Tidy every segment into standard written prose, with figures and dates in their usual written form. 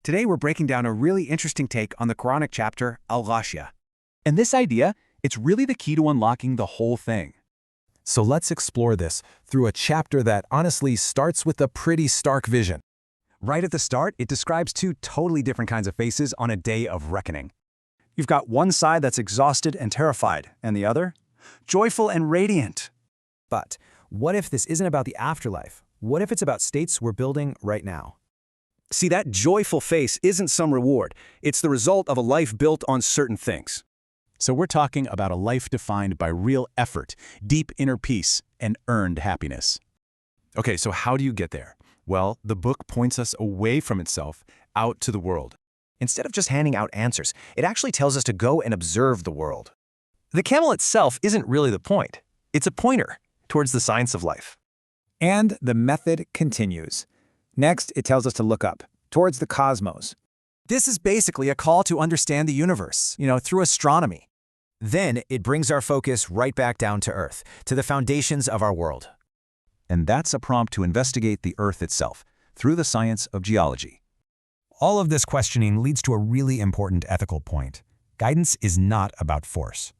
Today we're breaking down a really interesting take on the Quranic chapter, Al-Ghashiyah. And this idea, it's really the key to unlocking the whole thing. So let's explore this through a chapter that honestly starts with a pretty stark vision. Right at the start, it describes two totally different kinds of faces on a day of reckoning. You've got one side that's exhausted and terrified, and the other, joyful and radiant. But what if this isn't about the afterlife? What if it's about states we're building right now? See, that joyful face isn't some reward. It's the result of a life built on certain things. So we're talking about a life defined by real effort, deep inner peace, and earned happiness. Okay, so how do you get there? Well, the book points us away from itself, out to the world. Instead of just handing out answers, it actually tells us to go and observe the world. The camel itself isn't really the point. It's a pointer towards the science of life. And the method continues. Next, it tells us to look up, towards the cosmos. This is basically a call to understand the universe, through astronomy. Then it brings our focus right back down to Earth, to the foundations of our world. And that's a prompt to investigate the Earth itself through the science of geology. All of this questioning leads to a really important ethical point. Guidance is not about force.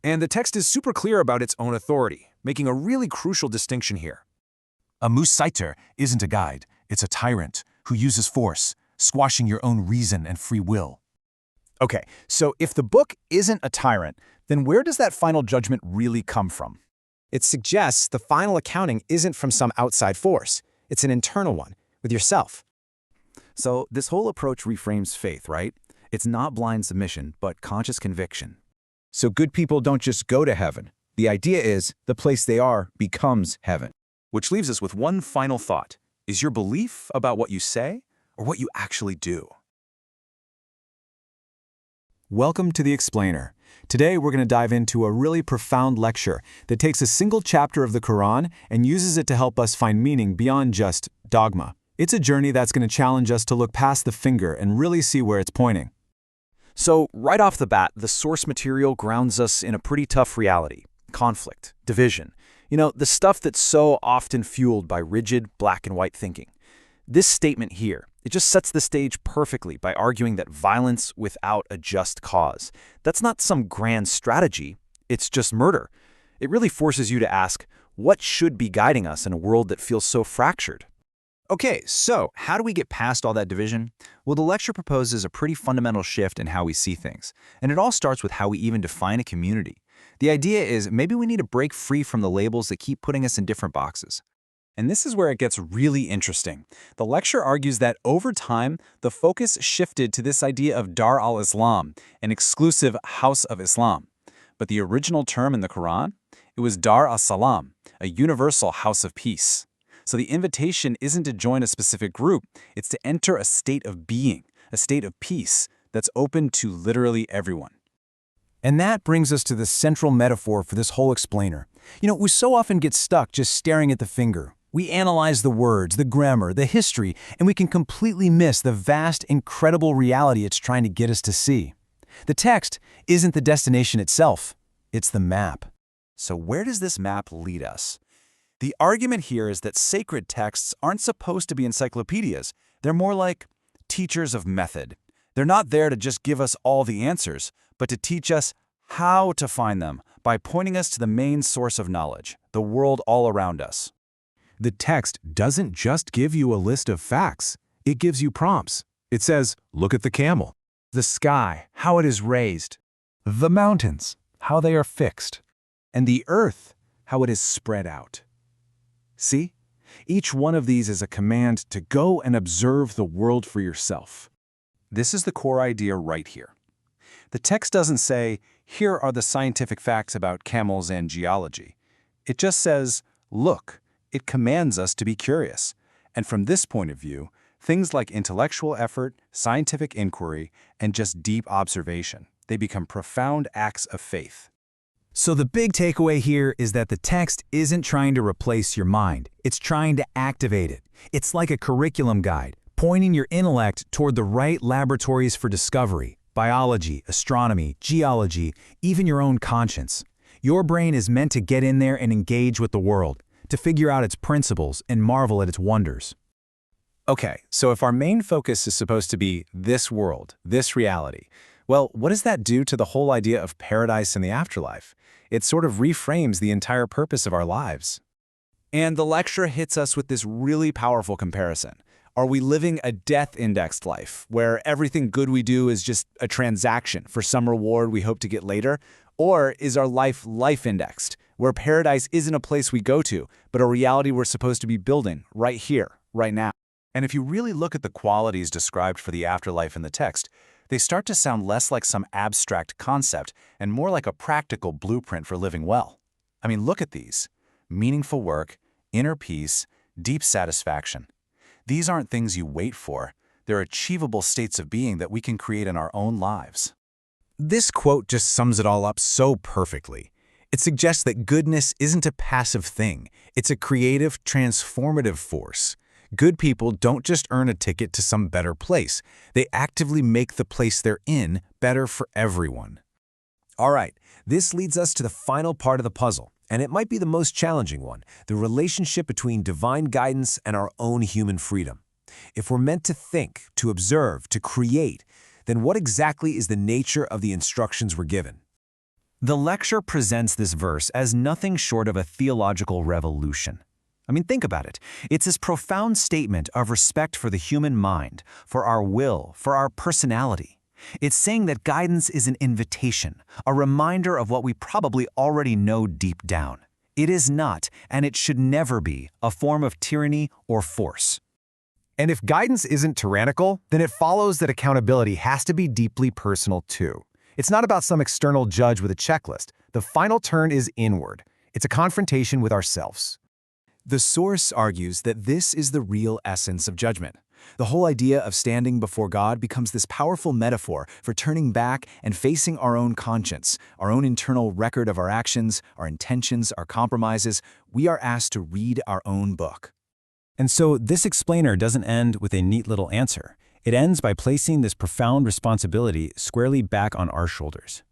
And the text is super clear about its own authority, making a really crucial distinction here. A Mustafaİslamoğl isn't a guide, it's a tyrant who uses force, squashing your own reason and free will. Okay, so if the book isn't a tyrant, then where does that final judgment really come from? It suggests the final accounting isn't from some outside force. It's an internal one, with yourself. So this whole approach reframes faith, right? It's not blind submission, but conscious conviction. So good people don't just go to heaven. The idea is the place they are becomes heaven. Which leaves us with one final thought. Is your belief about what you say or what you actually do? Welcome to The Explainer. Today we're going to dive into a really profound lecture that takes a single chapter of the Quran and uses it to help us find meaning beyond just dogma. It's a journey that's going to challenge us to look past the finger and really see where it's pointing. So, right off the bat, the source material grounds us in a pretty tough reality. Conflict, division. The stuff that's so often fueled by rigid black and white thinking. This statement here, it just sets the stage perfectly by arguing that violence without a just cause. That's not some grand strategy, it's just murder. It really forces you to ask, what should be guiding us in a world that feels so fractured? Okay, so how do we get past all that division? Well, the lecture proposes a pretty fundamental shift in how we see things, and it all starts with how we even define a community. The idea is maybe we need to break free from the labels that keep putting us in different boxes. And this is where it gets really interesting. The lecture argues that over time, the focus shifted to this idea of Dar Al-Islam, an exclusive house of Islam. But the original term in the Quran, it was Dar As-Salam, a universal house of peace. So the invitation isn't to join a specific group, it's to enter a state of being, a state of peace that's open to literally everyone. And that brings us to the central metaphor for this whole explainer. We so often get stuck just staring at the finger. We analyze the words, the grammar, the history, and we can completely miss the vast, incredible reality it's trying to get us to see. The text isn't the destination itself, it's the map. So where does this map lead us? The argument here is that sacred texts aren't supposed to be encyclopedias. They're more like teachers of method. They're not there to just give us all the answers, but to teach us how to find them by pointing us to the main source of knowledge, the world all around us. The text doesn't just give you a list of facts, it gives you prompts. It says, look at the camel, The sky, how it is raised. the mountains, how they are fixed, And the earth, how it is spread out. See? Each one of these is a command to go and observe the world for yourself. This is the core idea right here. The text doesn't say, here are the scientific facts about camels and geology. It just says, look. It commands us to be curious. And from this point of view, things like intellectual effort, scientific inquiry, and just deep observation, they become profound acts of faith. So the big takeaway here is that the text isn't trying to replace your mind. It's trying to activate it. It's like a curriculum guide, pointing your intellect toward the right laboratories for discovery, biology, astronomy, geology, even your own conscience. Your brain is meant to get in there and engage with the world, to figure out its principles and marvel at its wonders. Okay, so if our main focus is supposed to be this world, this reality, well, what does that do to the whole idea of paradise and the afterlife? It sort of reframes the entire purpose of our lives. And the lecture hits us with this really powerful comparison. Are we living a death-indexed life, where everything good we do is just a transaction for some reward we hope to get later? Or is our life life-indexed, where paradise isn't a place we go to, but a reality we're supposed to be building right here, right now? And if you really look at the qualities described for the afterlife in the text, they start to sound less like some abstract concept and more like a practical blueprint for living well. I mean, look at these: meaningful work, inner peace, deep satisfaction. These aren't things you wait for. They're achievable states of being that we can create in our own lives. This quote just sums it all up so perfectly. It suggests that goodness isn't a passive thing. It's a creative, transformative force. Good people don't just earn a ticket to some better place. They actively make the place they're in better for everyone. All right, this leads us to the final part of the puzzle, and it might be the most challenging one, the relationship between divine guidance and our own human freedom. If we're meant to think, to observe, to create, then what exactly is the nature of the instructions we're given? The lecture presents this verse as nothing short of a theological revolution. I mean, think about it. It's this profound statement of respect for the human mind, for our will, for our personality. It's saying that guidance is an invitation, a reminder of what we probably already know deep down. It is not, and it should never be, a form of tyranny or force. And if guidance isn't tyrannical, then it follows that accountability has to be deeply personal too. It's not about some external judge with a checklist. The final turn is inward. It's a confrontation with ourselves. The source argues that this is the real essence of judgment. The whole idea of standing before God becomes this powerful metaphor for turning back and facing our own conscience, our own internal record of our actions, our intentions, our compromises. We are asked to read our own book. And so this explainer doesn't end with a neat little answer. It ends by placing this profound responsibility squarely back on our shoulders.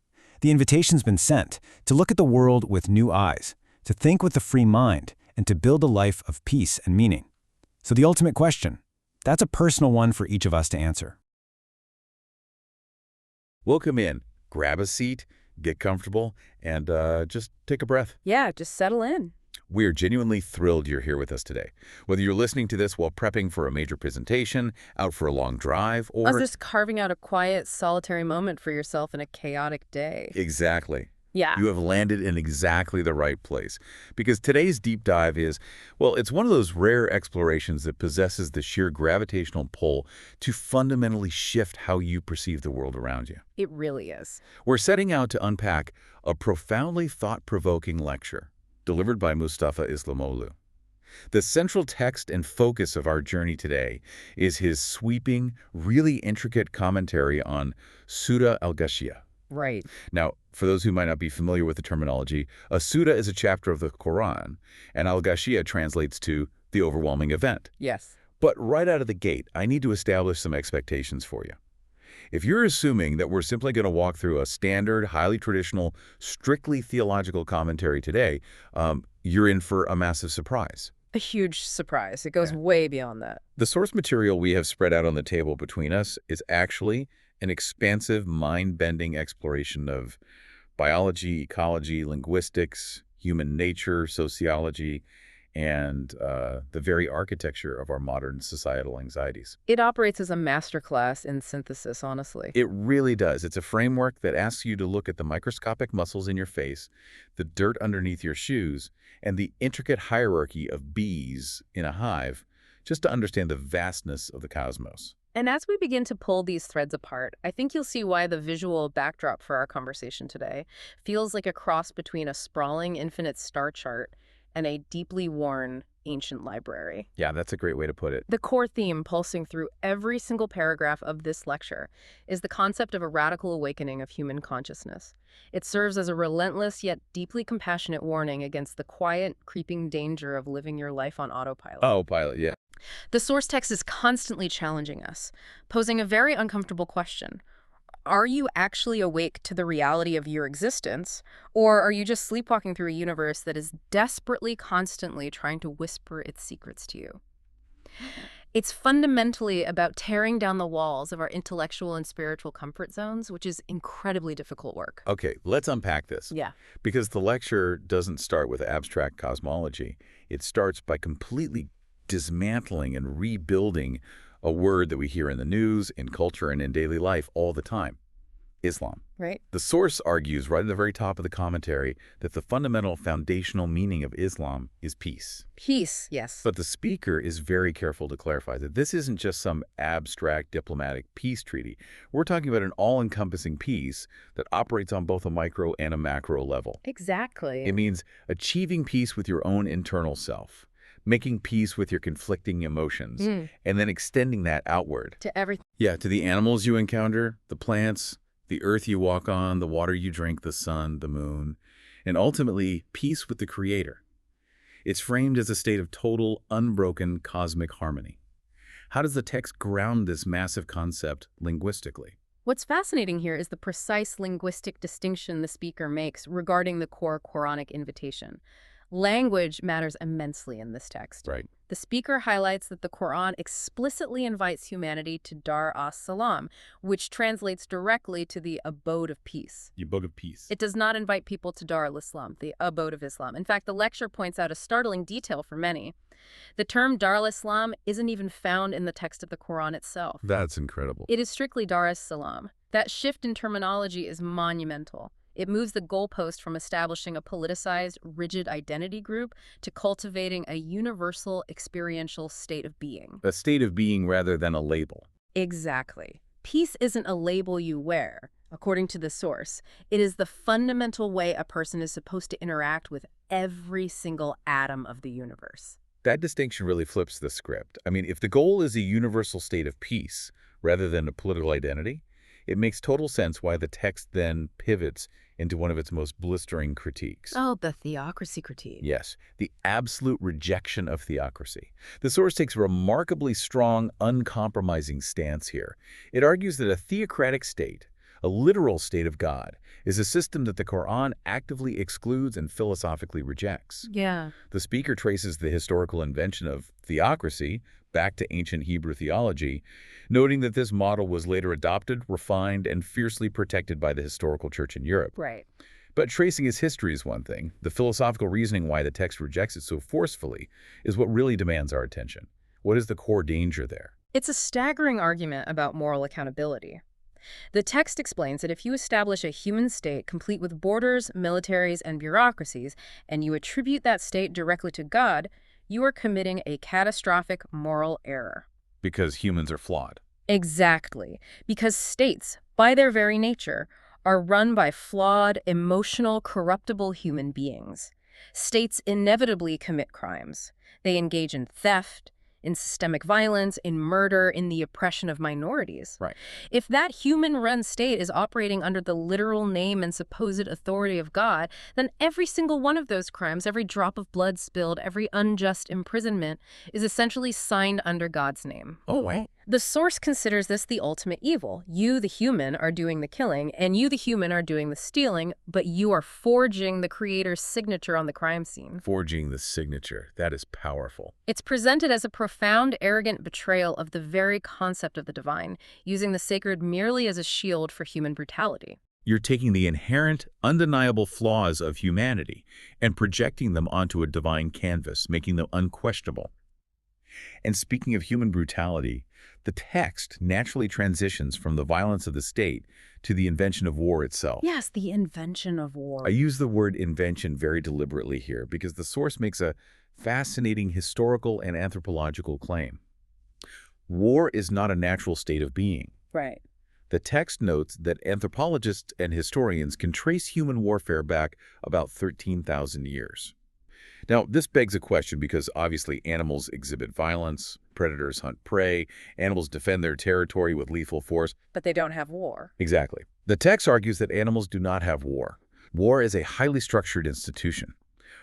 The invitation's been sent to look at the world with new eyes, to think with a free mind, and to build a life of peace and meaning. So the ultimate question, that's a personal one for each of us to answer. Welcome in. Grab a seat, get comfortable, and just take a breath. Yeah, just settle in. We're genuinely thrilled you're here with us today. Whether you're listening to this while prepping for a major presentation, out for a long drive, or just carving out a quiet, solitary moment for yourself in a chaotic day. Exactly. Yeah. You have landed in exactly the right place. Because today's deep dive is, well, it's one of those rare explorations that possesses the sheer gravitational pull to fundamentally shift how you perceive the world around you. It really is. We're setting out to unpack a profoundly thought-provoking lecture delivered by Mustafa İslamoğlu. The central text and focus of our journey today is his sweeping, really intricate commentary on Surah Al-Ghashiyah. Right. Now, for those who might not be familiar with the terminology, a surah is a chapter of the Quran, and Al-Ghashiyah translates to the overwhelming event. Yes. But right out of the gate, I need to establish some expectations for you. If you're assuming that we're simply going to walk through a standard, highly traditional, strictly theological commentary today, you're in for a massive surprise. A huge surprise. It goes way beyond that. The source material we have spread out on the table between us is actually an expansive, mind-bending exploration of biology, ecology, linguistics, human nature, sociology, and the very architecture of our modern societal anxieties. It operates as a masterclass in synthesis, honestly. It really does. It's a framework that asks you to look at the microscopic muscles in your face, the dirt underneath your shoes, and the intricate hierarchy of bees in a hive, just to understand the vastness of the cosmos. And as we begin to pull these threads apart, I think you'll see why the visual backdrop for our conversation today feels like a cross between a sprawling infinite star chart and a deeply worn ancient library. Yeah, that's a great way to put it. The core theme pulsing through every single paragraph of this lecture is the concept of a radical awakening of human consciousness. It serves as a relentless yet deeply compassionate warning against the quiet, creeping danger of living your life on autopilot. Autopilot, yeah. The source text is constantly challenging us, posing a very uncomfortable question. Are you actually awake to the reality of your existence, or are you just sleepwalking through a universe that is desperately, constantly trying to whisper its secrets to you? It's fundamentally about tearing down the walls of our intellectual and spiritual comfort zones, which is incredibly difficult work. Okay, let's unpack this. Yeah. Because the lecture doesn't start with abstract cosmology. It starts by completely dismantling and rebuilding a word that we hear in the news, in culture, and in daily life all the time: Islam. Right. The source argues right at the very top of the commentary that the fundamental foundational meaning of Islam is peace. Peace, yes. But the speaker is very careful to clarify that this isn't just some abstract diplomatic peace treaty. We're talking about an all-encompassing peace that operates on both a micro and a macro level. Exactly. It means achieving peace with your own internal self, making peace with your conflicting emotions, and then extending that outward. To everything. Yeah, to the animals you encounter, the plants, the earth you walk on, the water you drink, the sun, the moon, and ultimately peace with the Creator. It's framed as a state of total, unbroken cosmic harmony. How does the text ground this massive concept linguistically? What's fascinating here is the precise linguistic distinction the speaker makes regarding the core Quranic invitation. Language matters immensely in this text. Right. The speaker highlights that the Quran explicitly invites humanity to Dar As-Salam, which translates directly to the Abode of Peace. The Abode of Peace. It does not invite people to Dar Al-Islam, the Abode of Islam. In fact, the lecture points out a startling detail for many. The term Dar Al-Islam isn't even found in the text of the Quran itself. That's incredible. It is strictly Dar As-Salam. That shift in terminology is monumental. It moves the goalpost from establishing a politicized, rigid identity group to cultivating a universal, experiential state of being. A state of being rather than a label. Exactly. Peace isn't a label you wear, according to the source. It is the fundamental way a person is supposed to interact with every single atom of the universe. That distinction really flips the script. I mean, if the goal is a universal state of peace rather than a political identity, it makes total sense why the text then pivots into one of its most blistering critiques. Oh, the theocracy critique. Yes, the absolute rejection of theocracy. The source takes a remarkably strong, uncompromising stance here. It argues that a theocratic state, a literal state of God, is a system that the Quran actively excludes and philosophically rejects. Yeah. The speaker traces the historical invention of theocracy back to ancient Hebrew theology, noting that this model was later adopted, refined, and fiercely protected by the historical church in Europe. Right. But tracing its history is one thing. The philosophical reasoning why the text rejects it so forcefully is what really demands our attention. What is the core danger there? It's a staggering argument about moral accountability. The text explains that if you establish a human state complete with borders, militaries, and bureaucracies, and you attribute that state directly to God, you are committing a catastrophic moral error. Because humans are flawed. Exactly. Because states, by their very nature, are run by flawed, emotional, corruptible human beings. States inevitably commit crimes. They engage in theft, in systemic violence, in murder, in the oppression of minorities. Right. If that human-run state is operating under the literal name and supposed authority of God, then every single one of those crimes, every drop of blood spilled, every unjust imprisonment is essentially signed under God's name. Oh, wow. The source considers this the ultimate evil. You, the human, are doing the killing, and you, the human, are doing the stealing, but you are forging the Creator's signature on the crime scene. Forging the signature. That is powerful. It's presented as a profound, arrogant betrayal of the very concept of the divine, using the sacred merely as a shield for human brutality. You're taking the inherent, undeniable flaws of humanity and projecting them onto a divine canvas, making them unquestionable. And speaking of human brutality, the text naturally transitions from the violence of the state to the invention of war itself. Yes, the invention of war. I use the word invention very deliberately here because the source makes a fascinating historical and anthropological claim. War is not a natural state of being. Right. The text notes that anthropologists and historians can trace human warfare back about 13,000 years. Now, this begs a question because obviously animals exhibit violence, predators hunt prey, animals defend their territory with lethal force. But they don't have war. Exactly. The text argues that animals do not have war. War is a highly structured institution.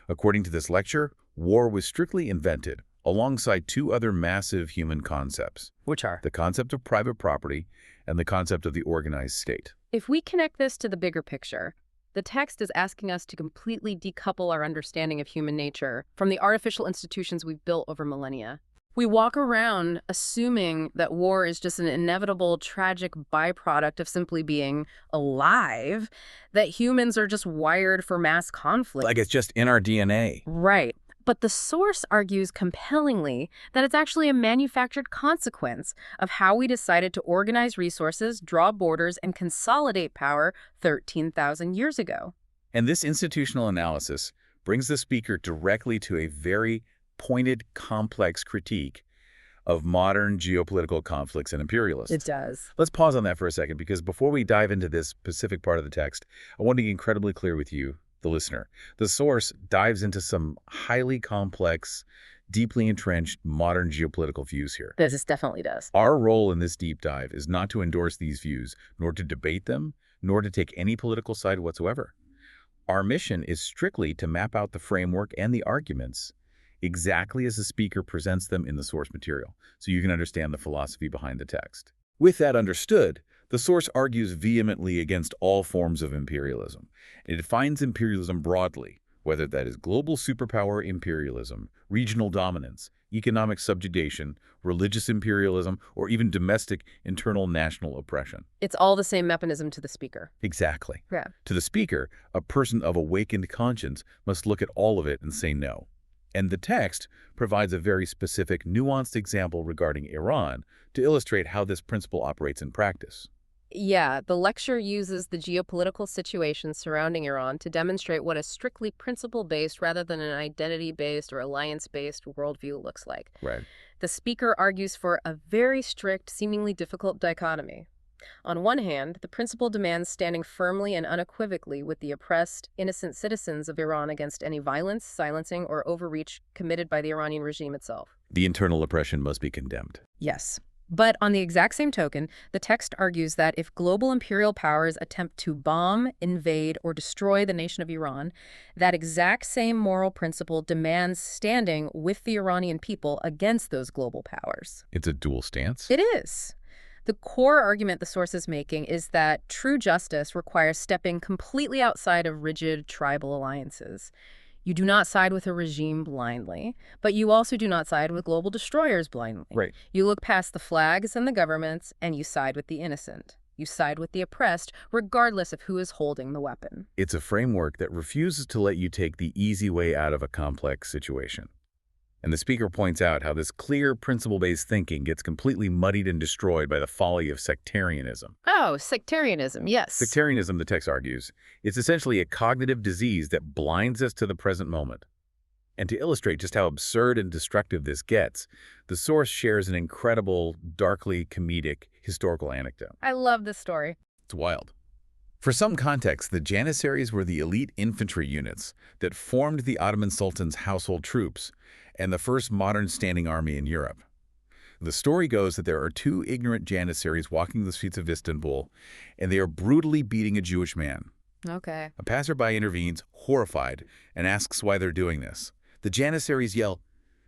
According to this lecture, war was strictly invented alongside two other massive human concepts. Which are? The concept of private property and the concept of the organized state. If we connect this to the bigger picture, the text is asking us to completely decouple our understanding of human nature from the artificial institutions we've built over millennia. We walk around assuming that war is just an inevitable, tragic byproduct of simply being alive, that humans are just wired for mass conflict. Like it's just in our DNA. Right. But the source argues compellingly that it's actually a manufactured consequence of how we decided to organize resources, draw borders, and consolidate power 13,000 years ago. And this institutional analysis brings the speaker directly to a very pointed, complex critique of modern geopolitical conflicts and imperialists. It does. Let's pause on that for a second, because before we dive into this specific part of the text, I want to be incredibly clear with you, the listener. The source dives into some highly complex, deeply entrenched modern geopolitical views here. This definitely does. Our role in this deep dive is not to endorse these views, nor to debate them, nor to take any political side whatsoever. Our mission is strictly to map out the framework and the arguments exactly as the speaker presents them in the source material, so you can understand the philosophy behind the text. With that understood, the source argues vehemently against all forms of imperialism. It defines imperialism broadly, whether that is global superpower imperialism, regional dominance, economic subjugation, religious imperialism, or even domestic internal national oppression. It's all the same mechanism to the speaker. Exactly. Yeah. To the speaker, a person of awakened conscience must look at all of it and say no. And the text provides a very specific, nuanced example regarding Iran to illustrate how this principle operates in practice. Yeah, the lecture uses the geopolitical situation surrounding Iran to demonstrate what a strictly principle-based rather than an identity-based or alliance-based worldview looks like. Right. The speaker argues for a very strict, seemingly difficult dichotomy. On one hand, the principle demands standing firmly and unequivocally with the oppressed, innocent citizens of Iran against any violence, silencing, or overreach committed by the Iranian regime itself. The internal oppression must be condemned. Yes. But on the exact same token, the text argues that if global imperial powers attempt to bomb, invade, or destroy the nation of Iran, that exact same moral principle demands standing with the Iranian people against those global powers. It's a dual stance? It is. The core argument the source is making is that true justice requires stepping completely outside of rigid tribal alliances. You do not side with a regime blindly, but you also do not side with global destroyers blindly. Right. You look past the flags and the governments, and you side with the innocent. You side with the oppressed, regardless of who is holding the weapon. It's a framework that refuses to let you take the easy way out of a complex situation. And the speaker points out how this clear, principle-based thinking gets completely muddied and destroyed by the folly of sectarianism. Oh, sectarianism, yes. Sectarianism, the text argues, is essentially a cognitive disease that blinds us to the present moment. And to illustrate just how absurd and destructive this gets, the source shares an incredible, darkly comedic historical anecdote. I love this story. It's wild. For some context, the Janissaries were the elite infantry units that formed the Ottoman Sultan's household troops and the first modern standing army in Europe. The story goes that there are two ignorant Janissaries walking the streets of Istanbul, and they are brutally beating a Jewish man. Okay. A passerby intervenes, horrified, and asks why they're doing this. The Janissaries yell,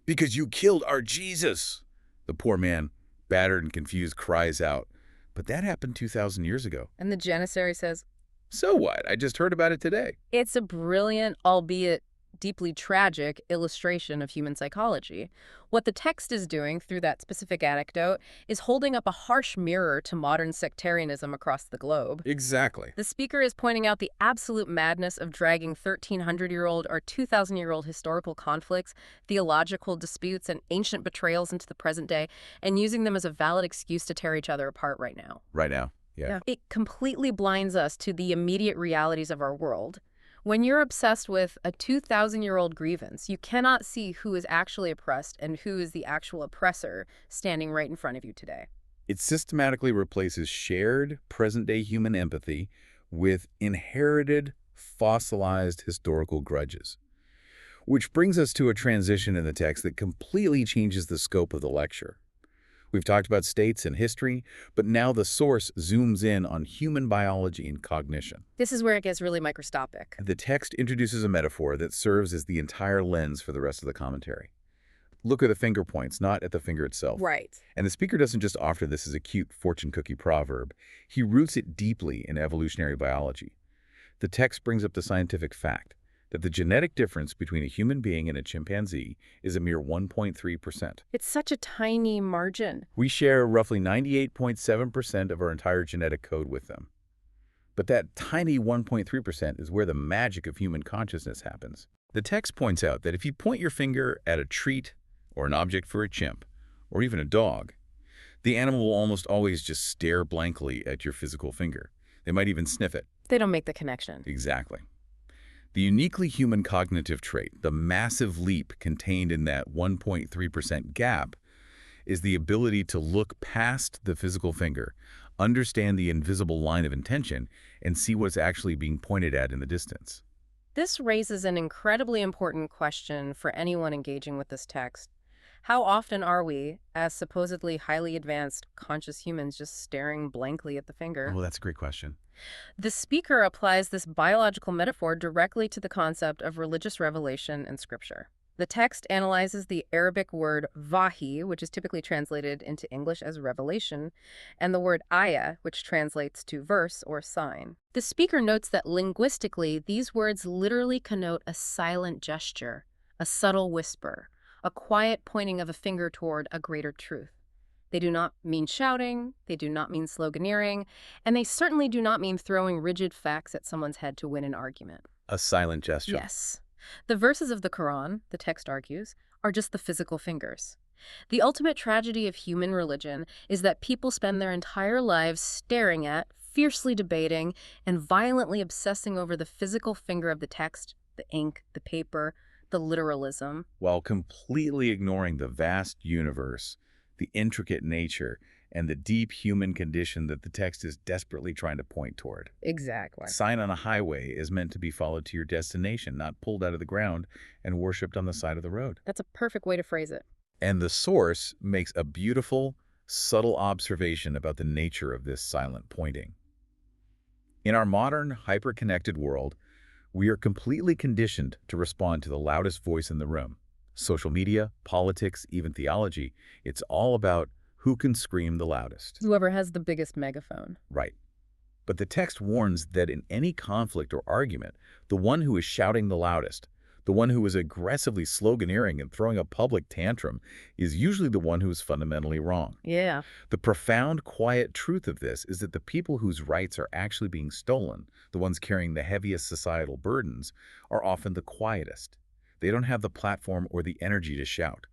"Because you killed our Jesus!" The poor man, battered and confused, cries out, "But that happened 2,000 years ago." And the Janissary says, "So what? I just heard about it today." it's a brilliant, albeit deeply tragic, illustration of human psychology. What the text is doing through that specific anecdote is holding up a harsh mirror to modern sectarianism across the globe. Exactly. The speaker is pointing out the absolute madness of dragging 1,300-year-old or 2,000-year-old historical conflicts, theological disputes, and ancient betrayals into the present day, and using them as a valid excuse to tear each other apart right now. Right now, yeah. It completely blinds us to the immediate realities of our world. When you're obsessed with a 2,000-year-old grievance, you cannot see who is actually oppressed and who is the actual oppressor standing right in front of you today. It systematically replaces shared, present-day human empathy with inherited, fossilized historical grudges. Which brings us to a transition in the text that completely changes the scope of the lecture. We've talked about states and history, but now the source zooms in on human biology and cognition. This is where it gets really microscopic. The text introduces a metaphor that serves as the entire lens for the rest of the commentary. Look at the finger points, not at the finger itself. Right. And the speaker doesn't just offer this as a cute fortune cookie proverb. He roots it deeply in evolutionary biology. The text brings up the scientific fact that the genetic difference between a human being and a chimpanzee is a mere 1.3%. It's such a tiny margin. We share roughly 98.7% of our entire genetic code with them. But that tiny 1.3% is where the magic of human consciousness happens. The text points out that if you point your finger at a treat or an object for a chimp, or even a dog, the animal will almost always just stare blankly at your physical finger. They might even sniff it. They don't make the connection. Exactly. The uniquely human cognitive trait, the massive leap contained in that 1.3% gap, is the ability to look past the physical finger, understand the invisible line of intention, and see what's actually being pointed at in the distance. This raises an incredibly important question for anyone engaging with this text. How often are we, as supposedly highly advanced, conscious humans, just staring blankly at the finger? Well, that's a great question. The speaker applies this biological metaphor directly to the concept of religious revelation in Scripture. The text analyzes the Arabic word Vahi, which is typically translated into English as revelation, and the word Ayah, which translates to verse or sign. The speaker notes that linguistically, these words literally connote a silent gesture, a subtle whisper, a quiet pointing of a finger toward a greater truth. They do not mean shouting, they do not mean sloganeering, and they certainly do not mean throwing rigid facts at someone's head to win an argument. A silent gesture. Yes. The verses of the Quran, the text argues, are just the physical fingers. The ultimate tragedy of human religion is that people spend their entire lives staring at, fiercely debating, and violently obsessing over the physical finger of the text, the ink, the paper, the literalism, while completely ignoring the vast universe, the intricate nature, and the deep human condition that the text is desperately trying to point toward. Exactly. A sign on a highway is meant to be followed to your destination, not pulled out of the ground and worshipped on the side of the road. That's a perfect way to phrase it. And the source makes a beautiful, subtle observation about the nature of this silent pointing. In our modern, hyper-connected world, we are completely conditioned to respond to the loudest voice in the room. Social media, politics, even theology, it's all about who can scream the loudest. Whoever has the biggest megaphone. Right. But the text warns that in any conflict or argument, the one who is shouting the loudest, the one who is aggressively sloganeering and throwing a public tantrum, is usually the one who is fundamentally wrong. Yeah. The profound, quiet truth of this is that the people whose rights are actually being stolen, the ones carrying the heaviest societal burdens, are often the quietest. They don't have the platform or the energy to shout.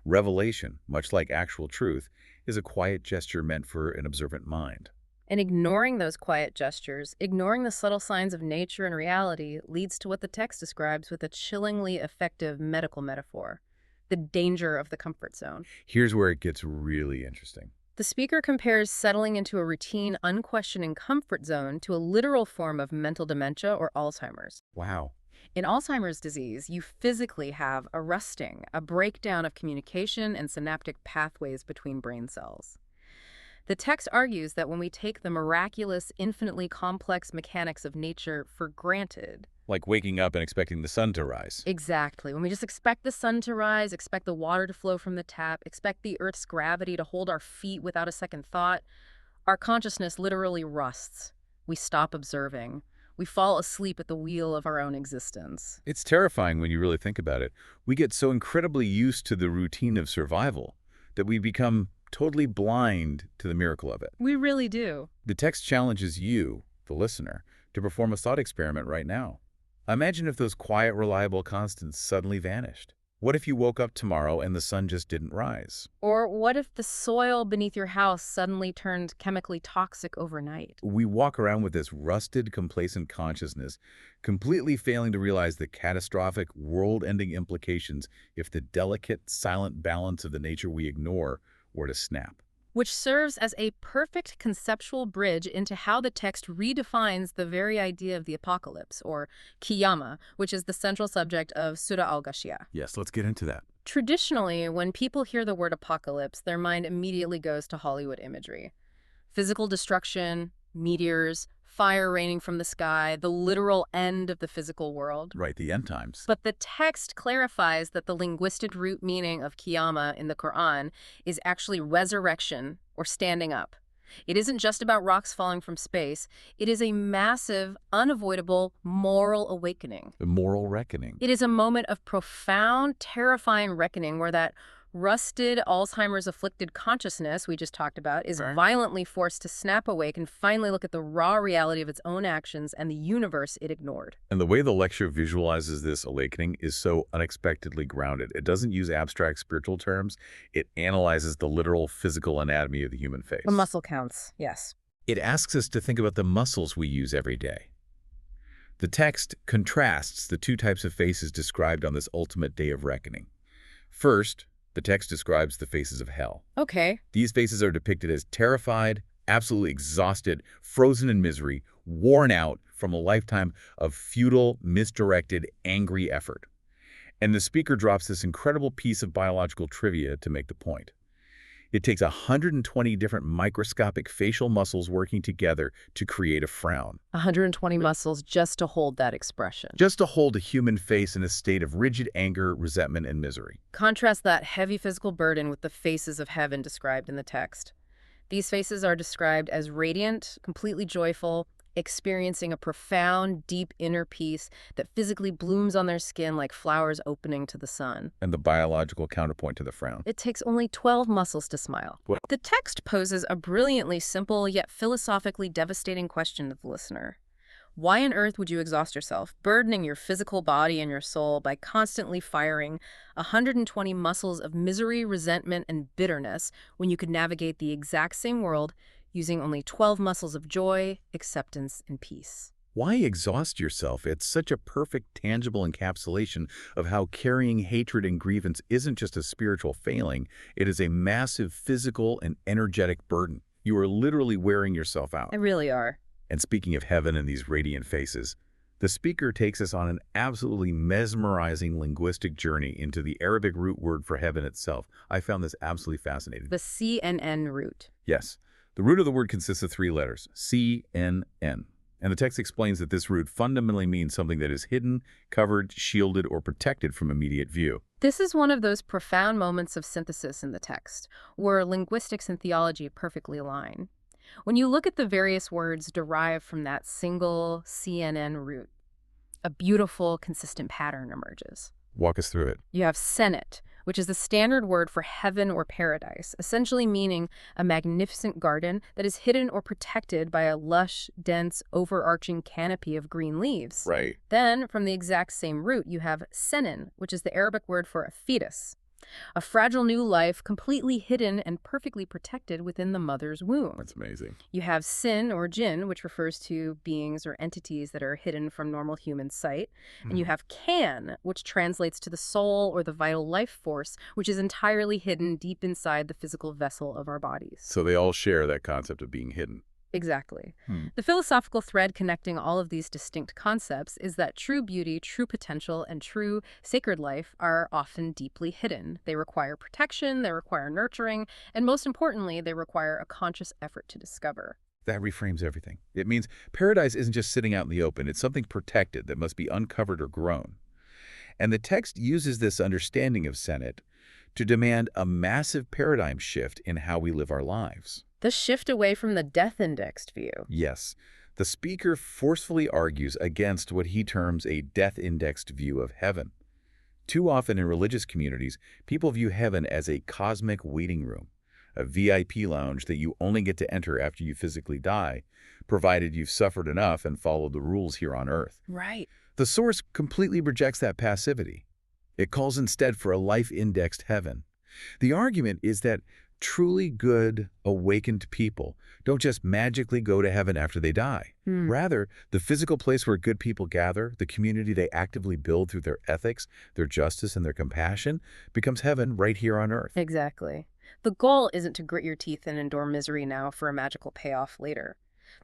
Revelation, much like actual truth, is a quiet gesture meant for an observant mind. And ignoring those quiet gestures, ignoring the subtle signs of nature and reality, leads to what the text describes with a chillingly effective medical metaphor, the danger of the comfort zone. Here's where it gets really interesting. The speaker compares settling into a routine, unquestioning comfort zone to a literal form of mental dementia or Alzheimer's. Wow. In Alzheimer's disease, you physically have a rusting, a breakdown of communication and synaptic pathways between brain cells. The text argues that when we take the miraculous, infinitely complex mechanics of nature for granted... Like waking up and expecting the sun to rise. Exactly. When we just expect the sun to rise, expect the water to flow from the tap, expect the Earth's gravity to hold our feet without a second thought, our consciousness literally rusts. We stop observing. We fall asleep at the wheel of our own existence. It's terrifying when you really think about it. We get so incredibly used to the routine of survival that we become totally blind to the miracle of it. We really do. The text challenges you, the listener, to perform a thought experiment right now. Imagine if those quiet, reliable constants suddenly vanished. What if you woke up tomorrow and the sun just didn't rise? Or what if the soil beneath your house suddenly turned chemically toxic overnight? We walk around with this rusted, complacent consciousness, completely failing to realize the catastrophic, world-ending implications if the delicate, silent balance of the nature we ignore were to snap. Which serves as a perfect conceptual bridge into how the text redefines the very idea of the apocalypse, or Qiyamah, which is the central subject of Surah Al-Ghashiyah. Yes, let's get into that. Traditionally, when people hear the word apocalypse, their mind immediately goes to Hollywood imagery. Physical destruction, meteors, fire raining from the sky, the literal end of the physical world. Right, the end times. But the text clarifies that the linguistic root meaning of Qiyamah in the Quran is actually resurrection or standing up. It isn't just about rocks falling from space. It is a massive, unavoidable moral awakening. The moral reckoning. It is a moment of profound, terrifying reckoning where that rusted, Alzheimer's-afflicted consciousness we just talked about is violently forced to snap awake and finally look at the raw reality of its own actions and the universe it ignored. And the way the lecture visualizes this awakening is so unexpectedly grounded. It doesn't use abstract spiritual terms. It analyzes the literal physical anatomy of the human face. The muscle counts, yes. It asks us to think about the muscles we use every day. The text contrasts the two types of faces described on this ultimate day of reckoning. First, the text describes the faces of hell. Okay. These faces are depicted as terrified, absolutely exhausted, frozen in misery, worn out from a lifetime of futile, misdirected, angry effort. And the speaker drops this incredible piece of biological trivia to make the point. It takes 120 different microscopic facial muscles working together to create a frown. 120 muscles just to hold that expression. Just to hold a human face in a state of rigid anger, resentment, and misery. Contrast that heavy physical burden with the faces of heaven described in the text. These faces are described as radiant, completely joyful, experiencing a profound, deep inner peace that physically blooms on their skin like flowers opening to the sun. And the biological counterpoint to the frown. It takes only 12 muscles to smile. What? The text poses a brilliantly simple yet philosophically devastating question to the listener. Why on earth would you exhaust yourself, burdening your physical body and your soul by constantly firing 120 muscles of misery, resentment, and bitterness when you could navigate the exact same world using only 12 muscles of joy, acceptance, and peace? Why exhaust yourself? It's such a perfect, tangible encapsulation of how carrying hatred and grievance isn't just a spiritual failing, it is a massive physical and energetic burden. You are literally wearing yourself out. They really are. And speaking of heaven and these radiant faces, the speaker takes us on an absolutely mesmerizing linguistic journey into the Arabic root word for heaven itself. I found this absolutely fascinating. The CNN root. Yes. The root of the word consists of 3 letters, C-N-N. And the text explains that this root fundamentally means something that is hidden, covered, shielded, or protected from immediate view. This is one of those profound moments of synthesis in the text, where linguistics and theology perfectly align. When you look at the various words derived from that single CNN root, a beautiful, consistent pattern emerges. Walk us through it. You have Senate, which is the standard word for heaven or paradise, essentially meaning a magnificent garden that is hidden or protected by a lush, dense, overarching canopy of green leaves. Right. Then, from the exact same root, you have Senin, which is the Arabic word for a fetus. A fragile new life completely hidden and perfectly protected within the mother's womb. That's amazing. You have sin or jinn, which refers to beings or entities that are hidden from normal human sight. And you have kan, which translates to the soul or the vital life force, which is entirely hidden deep inside the physical vessel of our bodies. So they all share that concept of being hidden. Exactly. The philosophical thread connecting all of these distinct concepts is that true beauty, true potential, and true sacred life are often deeply hidden. They require protection, they require nurturing, and most importantly, they require a conscious effort to discover. That reframes everything. It means paradise isn't just sitting out in the open. It's something protected that must be uncovered or grown. And the text uses this understanding of Senate to demand a massive paradigm shift in how we live our lives. The shift away from the death-indexed view. Yes. The speaker forcefully argues against what he terms a death-indexed view of heaven. Too often in religious communities, people view heaven as a cosmic waiting room, a VIP lounge that you only get to enter after you physically die, provided you've suffered enough and followed the rules here on Earth. Right. The source completely rejects that passivity. It calls instead for a life-indexed heaven. The argument is that truly good, awakened people don't just magically go to heaven after they die. Rather, the physical place where good people gather, the community they actively build through their ethics, their justice, and their compassion, becomes heaven right here on Earth. Exactly. The goal isn't to grit your teeth and endure misery now for a magical payoff later.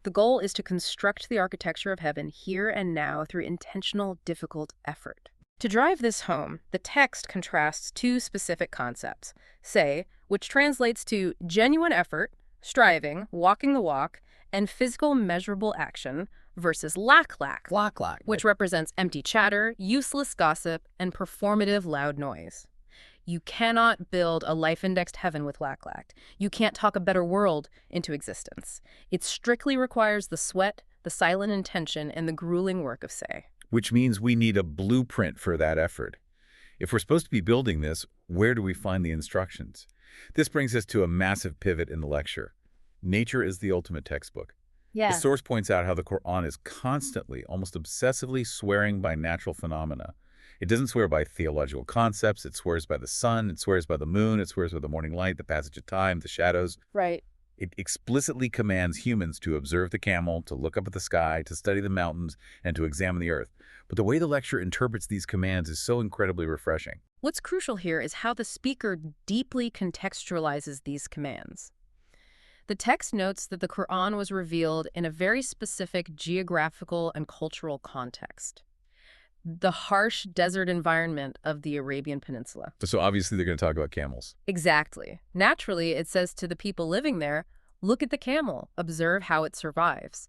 The goal is to construct the architecture of heaven here and now through intentional, difficult effort. To drive this home, the text contrasts 2 specific concepts, say, which translates to genuine effort, striving, walking the walk, and physical measurable action, versus lack, which represents empty chatter, useless gossip, and performative loud noise. You cannot build a life-indexed heaven with lack. You can't talk a better world into existence. It strictly requires the sweat, the silent intention, and the grueling work of say. Which means we need a blueprint for that effort. If we're supposed to be building this, where do we find the instructions? This brings us to a massive pivot in the lecture. Nature is the ultimate textbook. Yeah. The source points out how the Quran is constantly, almost obsessively swearing by natural phenomena. It doesn't swear by theological concepts. It swears by the sun. It swears by the moon. It swears by the morning light, the passage of time, the shadows. Right. It explicitly commands humans to observe the camel, to look up at the sky, to study the mountains, and to examine the earth. But the way the lecture interprets these commands is so incredibly refreshing. What's crucial here is how the speaker deeply contextualizes these commands. The text notes that the Quran was revealed in a very specific geographical and cultural context. The harsh desert environment of the Arabian Peninsula. So obviously they're going to talk about camels. Exactly. Naturally, it says to the people living there, look at the camel, observe how it survives.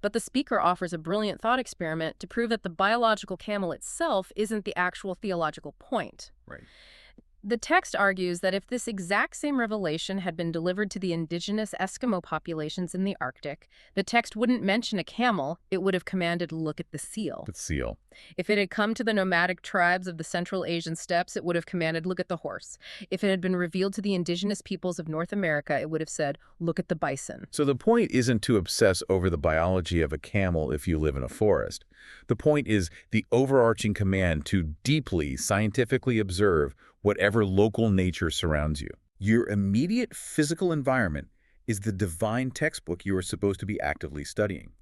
But the speaker offers a brilliant thought experiment to prove that the biological camel itself isn't the actual theological point. Right. The text argues that if this exact same revelation had been delivered to the indigenous Eskimo populations in the Arctic, the text wouldn't mention a camel, it would have commanded look at the seal. The seal. If it had come to the nomadic tribes of the Central Asian steppes, it would have commanded look at the horse. If it had been revealed to the indigenous peoples of North America, it would have said look at the bison. So the point isn't to obsess over the biology of a camel if you live in a forest. The point is the overarching command to deeply scientifically observe whatever local nature surrounds you. Your immediate physical environment is the divine textbook you are supposed to be actively studying.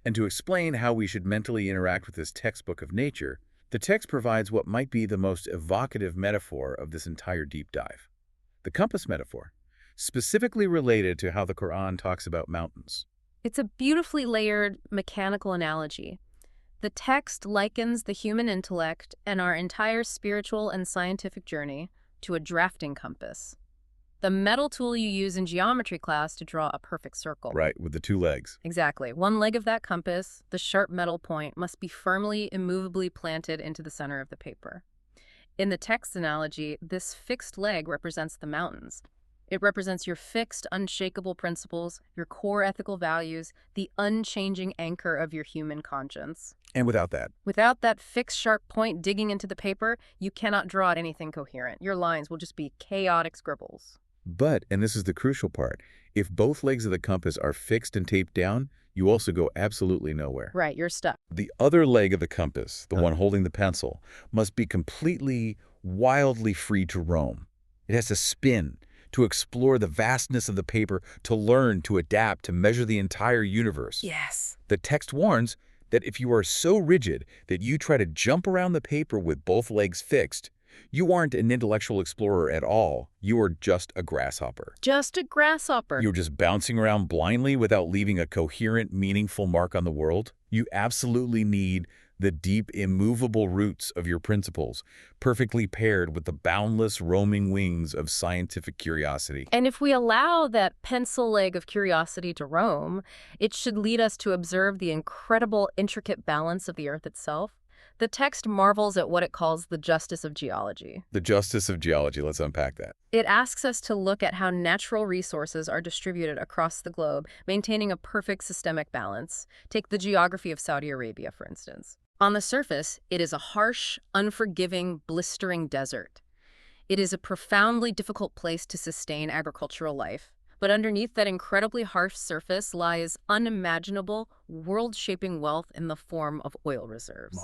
And to explain how we should mentally interact with this textbook of nature, the text provides what might be the most evocative metaphor of this entire deep dive. The compass metaphor, specifically related to how the Quran talks about mountains. It's a beautifully layered mechanical analogy. The text likens the human intellect and our entire spiritual and scientific journey to a drafting compass. The metal tool you use in geometry class to draw a perfect circle. Right, with the two legs. Exactly. One leg of that compass, the sharp metal point, must be firmly, immovably planted into the center of the paper. In the text analogy, this fixed leg represents the mountains. It represents your fixed, unshakable principles, your core ethical values, the unchanging anchor of your human conscience. And without that fixed, sharp point digging into the paper, you cannot draw out anything coherent. Your lines will just be chaotic scribbles. But, and this is the crucial part, if both legs of the compass are fixed and taped down, you also go absolutely nowhere. Right, you're stuck. The other leg of the compass, the one holding the pencil, must be completely, wildly free to roam. It has to spin, to explore the vastness of the paper, to learn, to adapt, to measure the entire universe. Yes. The text warns that if you are so rigid that you try to jump around the paper with both legs fixed, you aren't an intellectual explorer at all. You are just a grasshopper. Just a grasshopper. You're just bouncing around blindly without leaving a coherent, meaningful mark on the world. You absolutely need the deep, immovable roots of your principles, perfectly paired with the boundless, roaming wings of scientific curiosity. And if we allow that pencil leg of curiosity to roam, it should lead us to observe the incredible, intricate balance of the earth itself. The text marvels at what it calls the justice of geology. The justice of geology, let's unpack that. It asks us to look at how natural resources are distributed across the globe, maintaining a perfect systemic balance. Take the geography of Saudi Arabia, for instance. On the surface, it is a harsh, unforgiving, blistering desert. It is a profoundly difficult place to sustain agricultural life. But underneath that incredibly harsh surface lies unimaginable, world-shaping wealth in the form of oil reserves.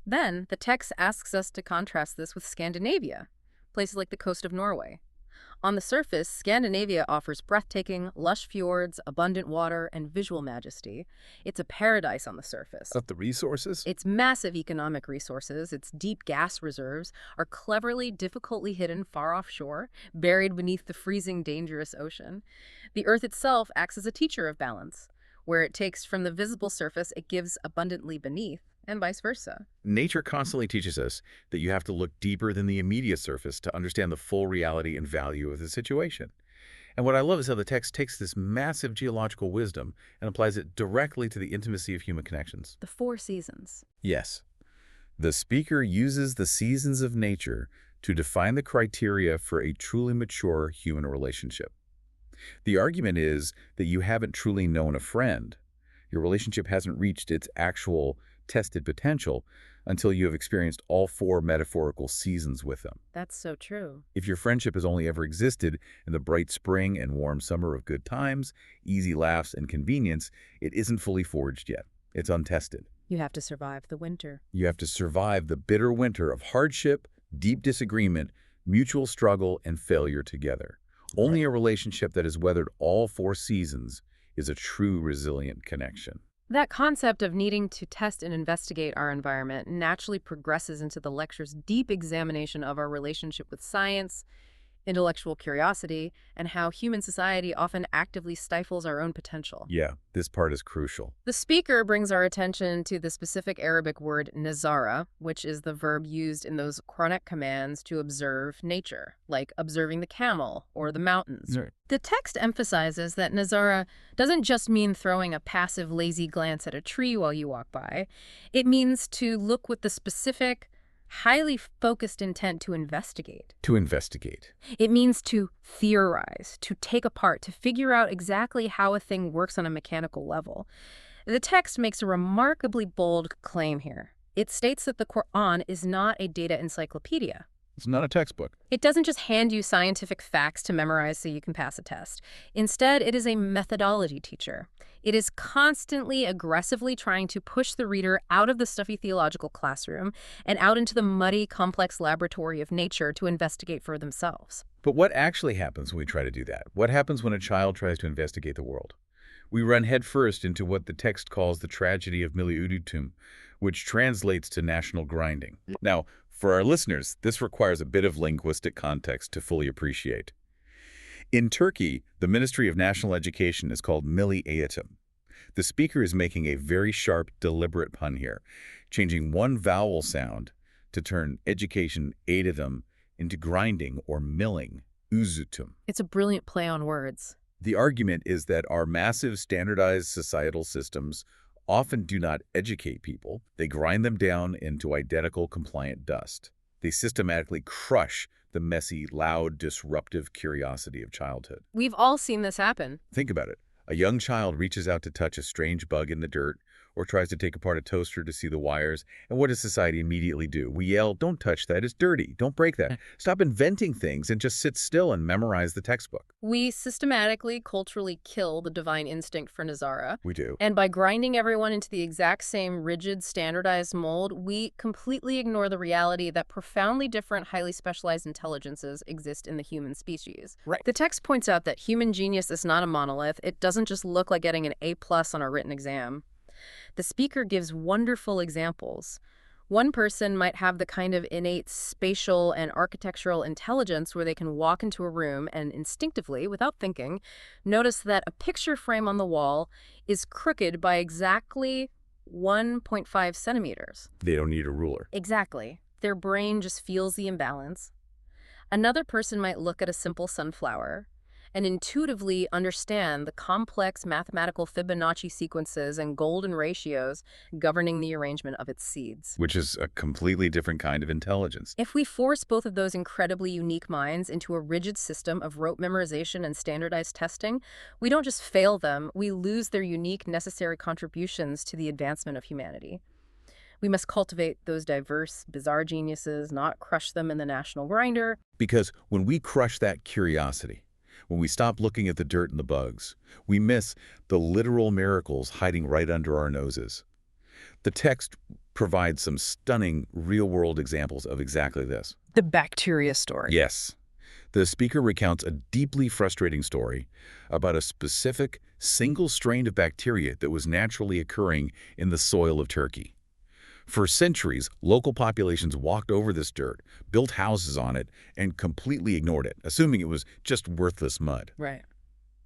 Then, the text asks us to contrast this with Scandinavia, places like the coast of Norway. On the surface, Scandinavia offers breathtaking, lush fjords, abundant water, and visual majesty. It's a paradise on the surface. Of the resources? Its massive economic resources, its deep gas reserves, are cleverly, difficultly hidden far offshore, buried beneath the freezing, dangerous ocean. The earth itself acts as a teacher of balance. Where it takes from the visible surface, it gives abundantly beneath, and vice versa. Nature constantly teaches us that you have to look deeper than the immediate surface to understand the full reality and value of the situation. And what I love is how the text takes this massive geological wisdom and applies it directly to the intimacy of human connections. The 4 seasons. Yes. The speaker uses the seasons of nature to define the criteria for a truly mature human relationship. The argument is that you haven't truly known a friend. Your relationship hasn't reached its actual tested potential until you have experienced all 4 metaphorical seasons with them. That's so true. If your friendship has only ever existed in the bright spring and warm summer of good times, easy laughs, and convenience, it isn't fully forged yet. It's untested. You have to survive the winter. You have to survive the bitter winter of hardship, deep disagreement, mutual struggle, and failure together. Only a relationship that has weathered all 4 seasons is a true resilient connection. That concept of needing to test and investigate our environment naturally progresses into the lecture's deep examination of our relationship with science, intellectual curiosity, and how human society often actively stifles our own potential. Yeah, this part is crucial. The speaker brings our attention to the specific Arabic word nazara, which is the verb used in those Quranic commands to observe nature, like observing the camel or the mountains. Right. The text emphasizes that nazara doesn't just mean throwing a passive, lazy glance at a tree while you walk by. It means to look with the specific, highly focused intent to investigate. To investigate. It means to theorize, to take apart, to figure out exactly how a thing works on a mechanical level. The text makes a remarkably bold claim here. It states that the Quran is not a data encyclopedia. It's not a textbook. It doesn't just hand you scientific facts to memorize so you can pass a test. Instead, it is a methodology teacher. It is constantly, aggressively trying to push the reader out of the stuffy theological classroom and out into the muddy, complex laboratory of nature to investigate for themselves. But what actually happens when we try to do that? What happens when a child tries to investigate the world? We run headfirst into what the text calls the tragedy of milli uditum, which translates to national grinding. Now, for our listeners, this requires a bit of linguistic context to fully appreciate. In Turkey, the Ministry of National Education is called Milli Eğitim. The speaker is making a very sharp, deliberate pun here, changing one vowel sound to turn education, eğitim, into grinding or milling, uzutum. It's a brilliant play on words. The argument is that our massive standardized societal systems often do not educate people. They grind them down into identical, compliant dust. They systematically crush the messy, loud, disruptive curiosity of childhood. We've all seen this happen. Think about it. A young child reaches out to touch a strange bug in the dirt or tries to take apart a toaster to see the wires. And what does society immediately do? We yell, "Don't touch that, it's dirty. Don't break that. Stop inventing things and just sit still and memorize the textbook." We systematically, culturally kill the divine instinct for Nazara. We do. And by grinding everyone into the exact same rigid, standardized mold, we completely ignore the reality that profoundly different, highly specialized intelligences exist in the human species. Right. The text points out that human genius is not a monolith. It doesn't just look like getting an A+ on a written exam. The speaker gives wonderful examples. One person might have the kind of innate spatial and architectural intelligence where they can walk into a room and instinctively, without thinking, notice that a picture frame on the wall is crooked by exactly 1.5 centimeters. They don't need a ruler. Exactly. Their brain just feels the imbalance. Another person might look at a simple sunflower and intuitively understand the complex mathematical Fibonacci sequences and golden ratios governing the arrangement of its seeds. Which is a completely different kind of intelligence. If we force both of those incredibly unique minds into a rigid system of rote memorization and standardized testing, we don't just fail them, we lose their unique necessary contributions to the advancement of humanity. We must cultivate those diverse, bizarre geniuses, not crush them in the national grinder. Because when we crush that curiosity, when we stop looking at the dirt and the bugs, we miss the literal miracles hiding right under our noses. The text provides some stunning real-world examples of exactly this. The bacteria story. Yes. The speaker recounts a deeply frustrating story about a specific single strain of bacteria that was naturally occurring in the soil of Turkey. For centuries, local populations walked over this dirt, built houses on it, and completely ignored it, assuming it was just worthless mud. Right.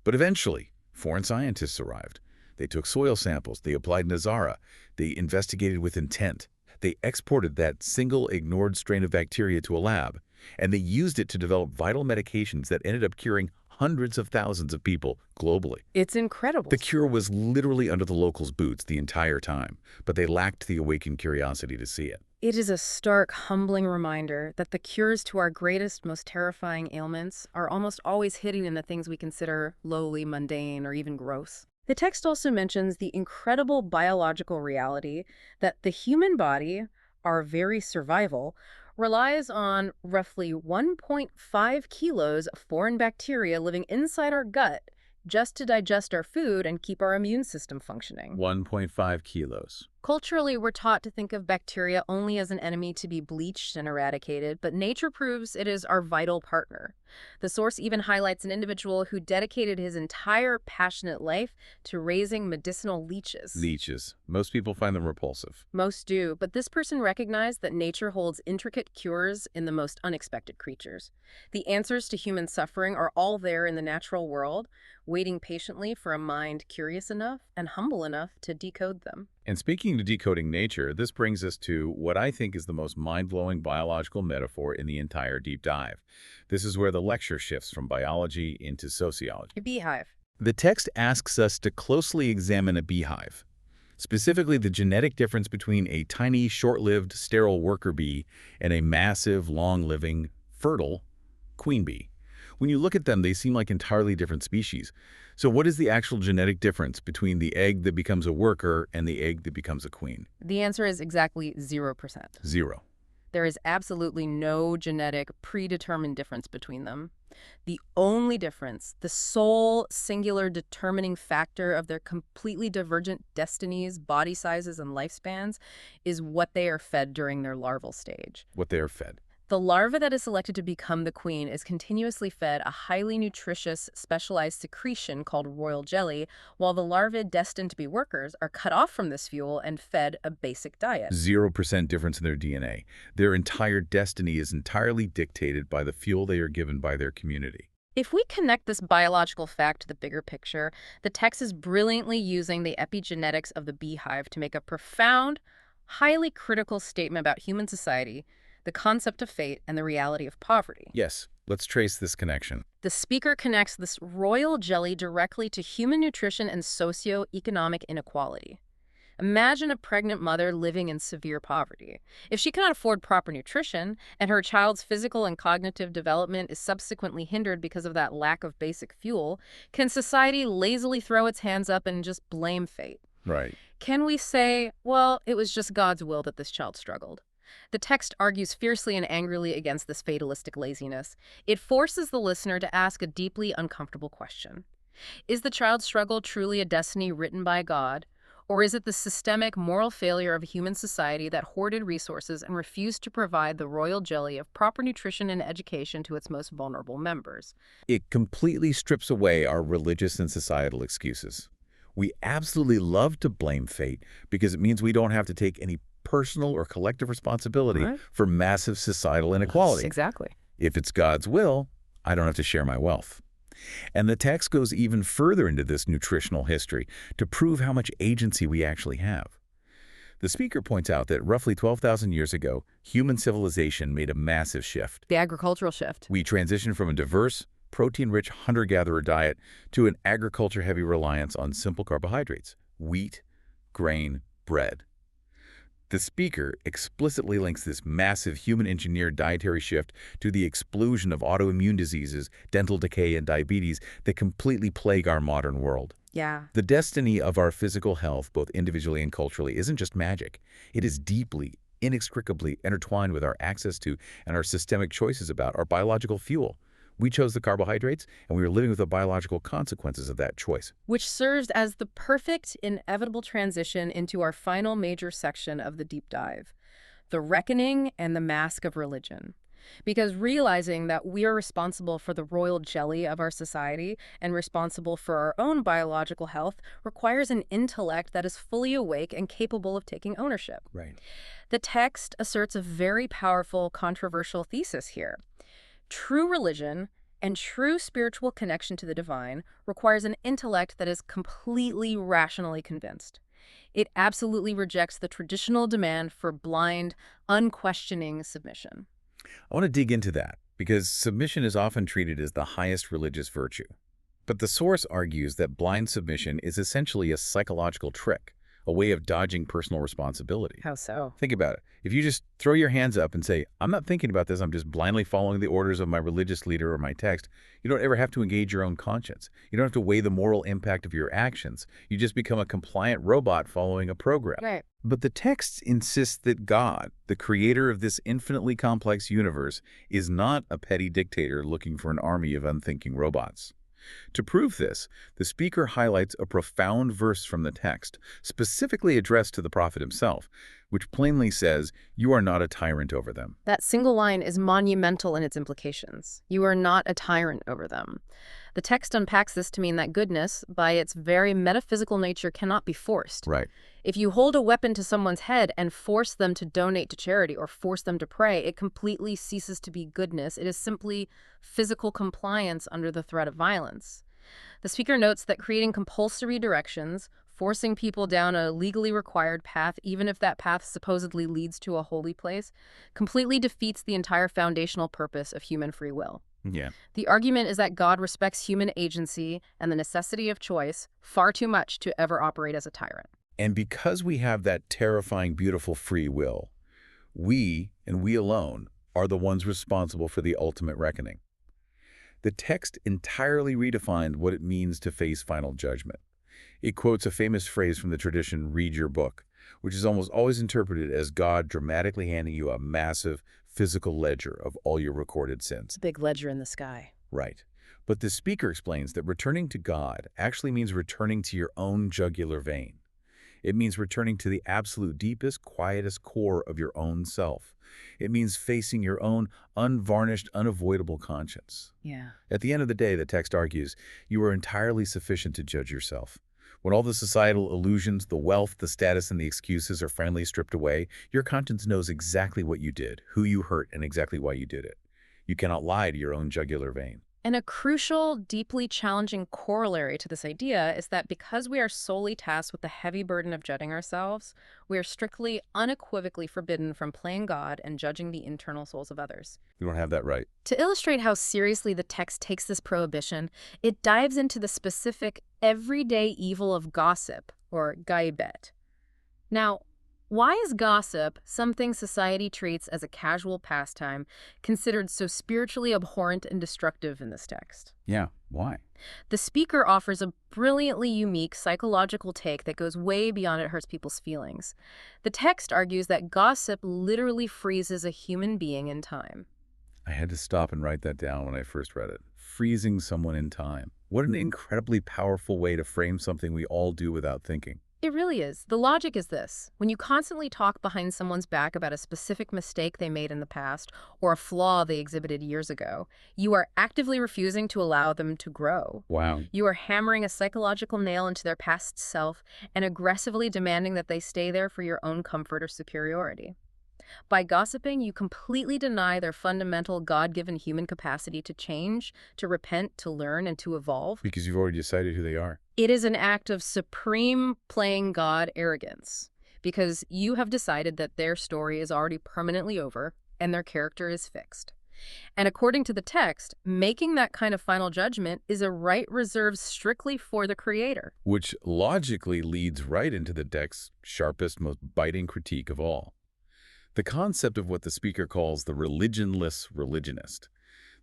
But eventually, foreign scientists arrived. They took soil samples, they applied Nazara, they investigated with intent. They exported that single ignored strain of bacteria to a lab, and they used it to develop vital medications that ended up curing hundreds of thousands of people globally. It's incredible. The cure was literally under the locals' boots the entire time, but they lacked the awakened curiosity to see it. It is a stark, humbling reminder that the cures to our greatest, most terrifying ailments are almost always hidden in the things we consider lowly, mundane, or even gross. The text also mentions the incredible biological reality that the human body, our very survival, relies on roughly 1.5 kilos of foreign bacteria living inside our gut just to digest our food and keep our immune system functioning. 1.5 kilos. Culturally, we're taught to think of bacteria only as an enemy to be bleached and eradicated, but nature proves it is our vital partner. The source even highlights an individual who dedicated his entire passionate life to raising medicinal leeches. Leeches. Most people find them repulsive. Most do, but this person recognized that nature holds intricate cures in the most unexpected creatures. The answers to human suffering are all there in the natural world, waiting patiently for a mind curious enough and humble enough to decode them. And speaking of decoding nature, this brings us to what I think is the most mind-blowing biological metaphor in the entire deep dive. This is where the lecture shifts from biology into sociology. A beehive. The text asks us to closely examine a beehive, specifically the genetic difference between a tiny, short-lived, sterile worker bee and a massive, long-living, fertile queen bee. When you look at them, they seem like entirely different species. So what is the actual genetic difference between the egg that becomes a worker and the egg that becomes a queen? The answer is exactly 0%. Zero. There is absolutely no genetic predetermined difference between them. The only difference, the sole singular determining factor of their completely divergent destinies, body sizes, and lifespans is what they are fed during their larval stage. What they are fed. The larva that is selected to become the queen is continuously fed a highly nutritious, specialized secretion called royal jelly, while the larvae destined to be workers are cut off from this fuel and fed a basic diet. 0% difference in their DNA. Their entire destiny is entirely dictated by the fuel they are given by their community. If we connect this biological fact to the bigger picture, the text is brilliantly using the epigenetics of the beehive to make a profound, highly critical statement about human society, the concept of fate, and the reality of poverty. Yes, let's trace this connection. The speaker connects this royal jelly directly to human nutrition and socio-economic inequality. Imagine a pregnant mother living in severe poverty. If she cannot afford proper nutrition, and her child's physical and cognitive development is subsequently hindered because of that lack of basic fuel, can society lazily throw its hands up and just blame fate? Right. Can we say, well, it was just God's will that this child struggled? The text argues fiercely and angrily against this fatalistic laziness. It forces the listener to ask a deeply uncomfortable question. Is the child's struggle truly a destiny written by God, or is it the systemic moral failure of a human society that hoarded resources and refused to provide the royal jelly of proper nutrition and education to its most vulnerable members? It completely strips away our religious and societal excuses. We absolutely love to blame fate because it means we don't have to take any personal or collective responsibility for massive societal inequality. Exactly. If it's God's will, I don't have to share my wealth. And the text goes even further into this nutritional history to prove how much agency we actually have. The speaker points out that roughly 12,000 years ago, human civilization made a massive shift. The agricultural shift. We transitioned from a diverse, protein-rich hunter-gatherer diet to an agriculture-heavy reliance on simple carbohydrates, wheat, grain, bread. The speaker explicitly links this massive human-engineered dietary shift to the explosion of autoimmune diseases, dental decay, and diabetes that completely plague our modern world. Yeah. The destiny of our physical health, both individually and culturally, isn't just magic. It is deeply, inextricably intertwined with our access to and our systemic choices about our biological fuel. We chose the carbohydrates, and we are living with the biological consequences of that choice. Which serves as the perfect, inevitable transition into our final major section of the deep dive, the reckoning and the mask of religion. Because realizing that we are responsible for the royal jelly of our society and responsible for our own biological health requires an intellect that is fully awake and capable of taking ownership. Right. The text asserts a very powerful, controversial thesis here. True religion and true spiritual connection to the divine requires an intellect that is completely rationally convinced. It absolutely rejects the traditional demand for blind, unquestioning submission. I want to dig into that because submission is often treated as the highest religious virtue. But the source argues that blind submission is essentially a psychological trick, a way of dodging personal responsibility. How so? Think about it. If you just throw your hands up and say, I'm not thinking about this, I'm just blindly following the orders of my religious leader or my text, you don't ever have to engage your own conscience. You don't have to weigh the moral impact of your actions. You just become a compliant robot following a program. Right. But the texts insist that God, the creator of this infinitely complex universe, is not a petty dictator looking for an army of unthinking robots. To prove this, the speaker highlights a profound verse from the text, specifically addressed to the prophet himself, which plainly says, "You are not a tyrant over them." That single line is monumental in its implications. You are not a tyrant over them. The text unpacks this to mean that goodness, by its very metaphysical nature, cannot be forced. Right. If you hold a weapon to someone's head and force them to donate to charity or force them to pray, it completely ceases to be goodness. It is simply physical compliance under the threat of violence. The speaker notes that creating compulsory directions, forcing people down a legally required path, even if that path supposedly leads to a holy place, completely defeats the entire foundational purpose of human free will. Yeah. The argument is that God respects human agency and the necessity of choice far too much to ever operate as a tyrant. And because we have that terrifying, beautiful free will, we, and we alone, are the ones responsible for the ultimate reckoning. The text entirely redefined what it means to face final judgment. It quotes a famous phrase from the tradition, "Read your book," which is almost always interpreted as God dramatically handing you a massive physical ledger of all your recorded sins. Big ledger in the sky. Right. But the speaker explains that returning to God actually means returning to your own jugular vein. It means returning to the absolute deepest, quietest core of your own self. It means facing your own unvarnished, unavoidable conscience. Yeah. At the end of the day, the text argues, you are entirely sufficient to judge yourself. When all the societal illusions, the wealth, the status, and the excuses are finally stripped away, your conscience knows exactly what you did, who you hurt, and exactly why you did it. You cannot lie to your own jugular vein. And a crucial, deeply challenging corollary to this idea is that because we are solely tasked with the heavy burden of judging ourselves, we are strictly, unequivocally forbidden from playing God and judging the internal souls of others. You don't have that right. To illustrate how seriously the text takes this prohibition, it dives into the specific everyday evil of gossip, or gaibet. Now, why is gossip, something society treats as a casual pastime, considered so spiritually abhorrent and destructive in this text? Yeah, why? The speaker offers a brilliantly unique psychological take that goes way beyond it hurts people's feelings. The text argues that gossip literally freezes a human being in time. I had to stop and write that down when I first read it. Freezing someone in time. What an incredibly powerful way to frame something we all do without thinking. It really is. The logic is this. When you constantly talk behind someone's back about a specific mistake they made in the past or a flaw they exhibited years ago, you are actively refusing to allow them to grow. Wow. You are hammering a psychological nail into their past self and aggressively demanding that they stay there for your own comfort or superiority. By gossiping, you completely deny their fundamental God-given human capacity to change, to repent, to learn, and to evolve. Because you've already decided who they are. It is an act of supreme playing God arrogance, because you have decided that their story is already permanently over and their character is fixed. And according to the text, making that kind of final judgment is a right reserved strictly for the Creator. Which logically leads right into the text's sharpest, most biting critique of all. The concept of what the speaker calls the religionless religionist.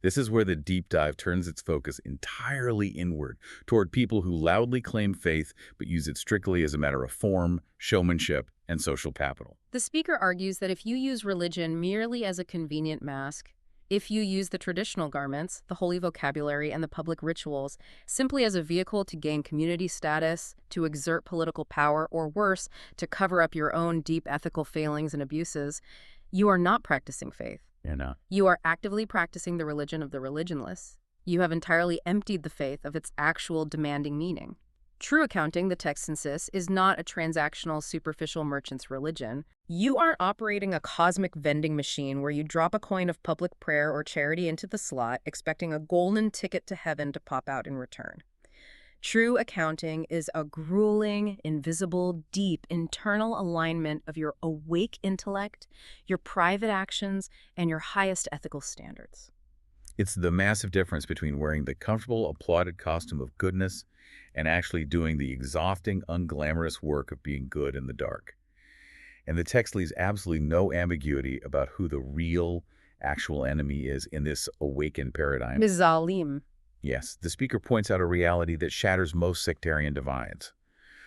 This is where the deep dive turns its focus entirely inward, toward people who loudly claim faith but use it strictly as a matter of form, showmanship, and social capital. The speaker argues that if you use religion merely as a convenient mask, if you use the traditional garments, the holy vocabulary, and the public rituals simply as a vehicle to gain community status, to exert political power, or worse, to cover up your own deep ethical failings and abuses, you are not practicing faith. You're not. You are actively practicing the religion of the religionless. You have entirely emptied the faith of its actual demanding meaning. True accounting, the text insists, is not a transactional, superficial merchant's religion. You aren't operating a cosmic vending machine where you drop a coin of public prayer or charity into the slot, expecting a golden ticket to heaven to pop out in return. True accounting is a grueling, invisible, deep, internal alignment of your awake intellect, your private actions, and your highest ethical standards. It's the massive difference between wearing the comfortable, applauded costume of goodness and actually doing the exhausting, unglamorous work of being good in the dark. And the text leaves absolutely no ambiguity about who the real, actual enemy is in this awakened paradigm. Mizalim. Yes, the speaker points out a reality that shatters most sectarian divides.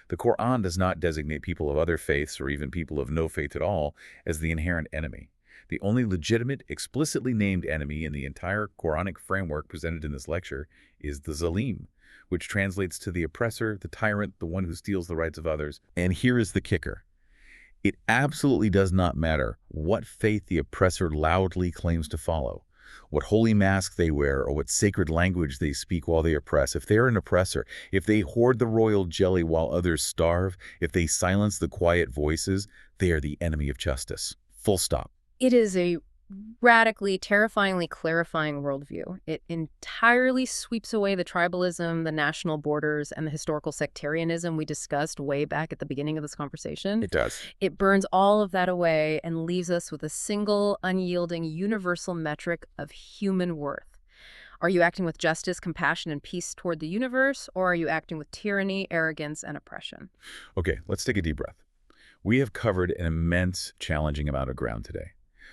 The Quran does not designate people of other faiths or even people of no faith at all as the inherent enemy. The only legitimate, explicitly named enemy in the entire Quranic framework presented in this lecture is the Zalim, which translates to the oppressor, the tyrant, the one who steals the rights of others. And here is the kicker. It absolutely does not matter what faith the oppressor loudly claims to follow, what holy mask they wear, or what sacred language they speak while they oppress. If they're an oppressor, if they hoard the royal jelly while others starve, if they silence the quiet voices, they are the enemy of justice. Full stop. It is a radically, terrifyingly clarifying worldview. It entirely sweeps away the tribalism, the national borders, and the historical sectarianism we discussed way back at the beginning of this conversation. It does. It burns all of that away and leaves us with a single, unyielding, universal metric of human worth. Are you acting with justice, compassion, and peace toward the universe, or are you acting with tyranny, arrogance, and oppression? Okay, let's take a deep breath. We have covered an immense, challenging amount of ground today.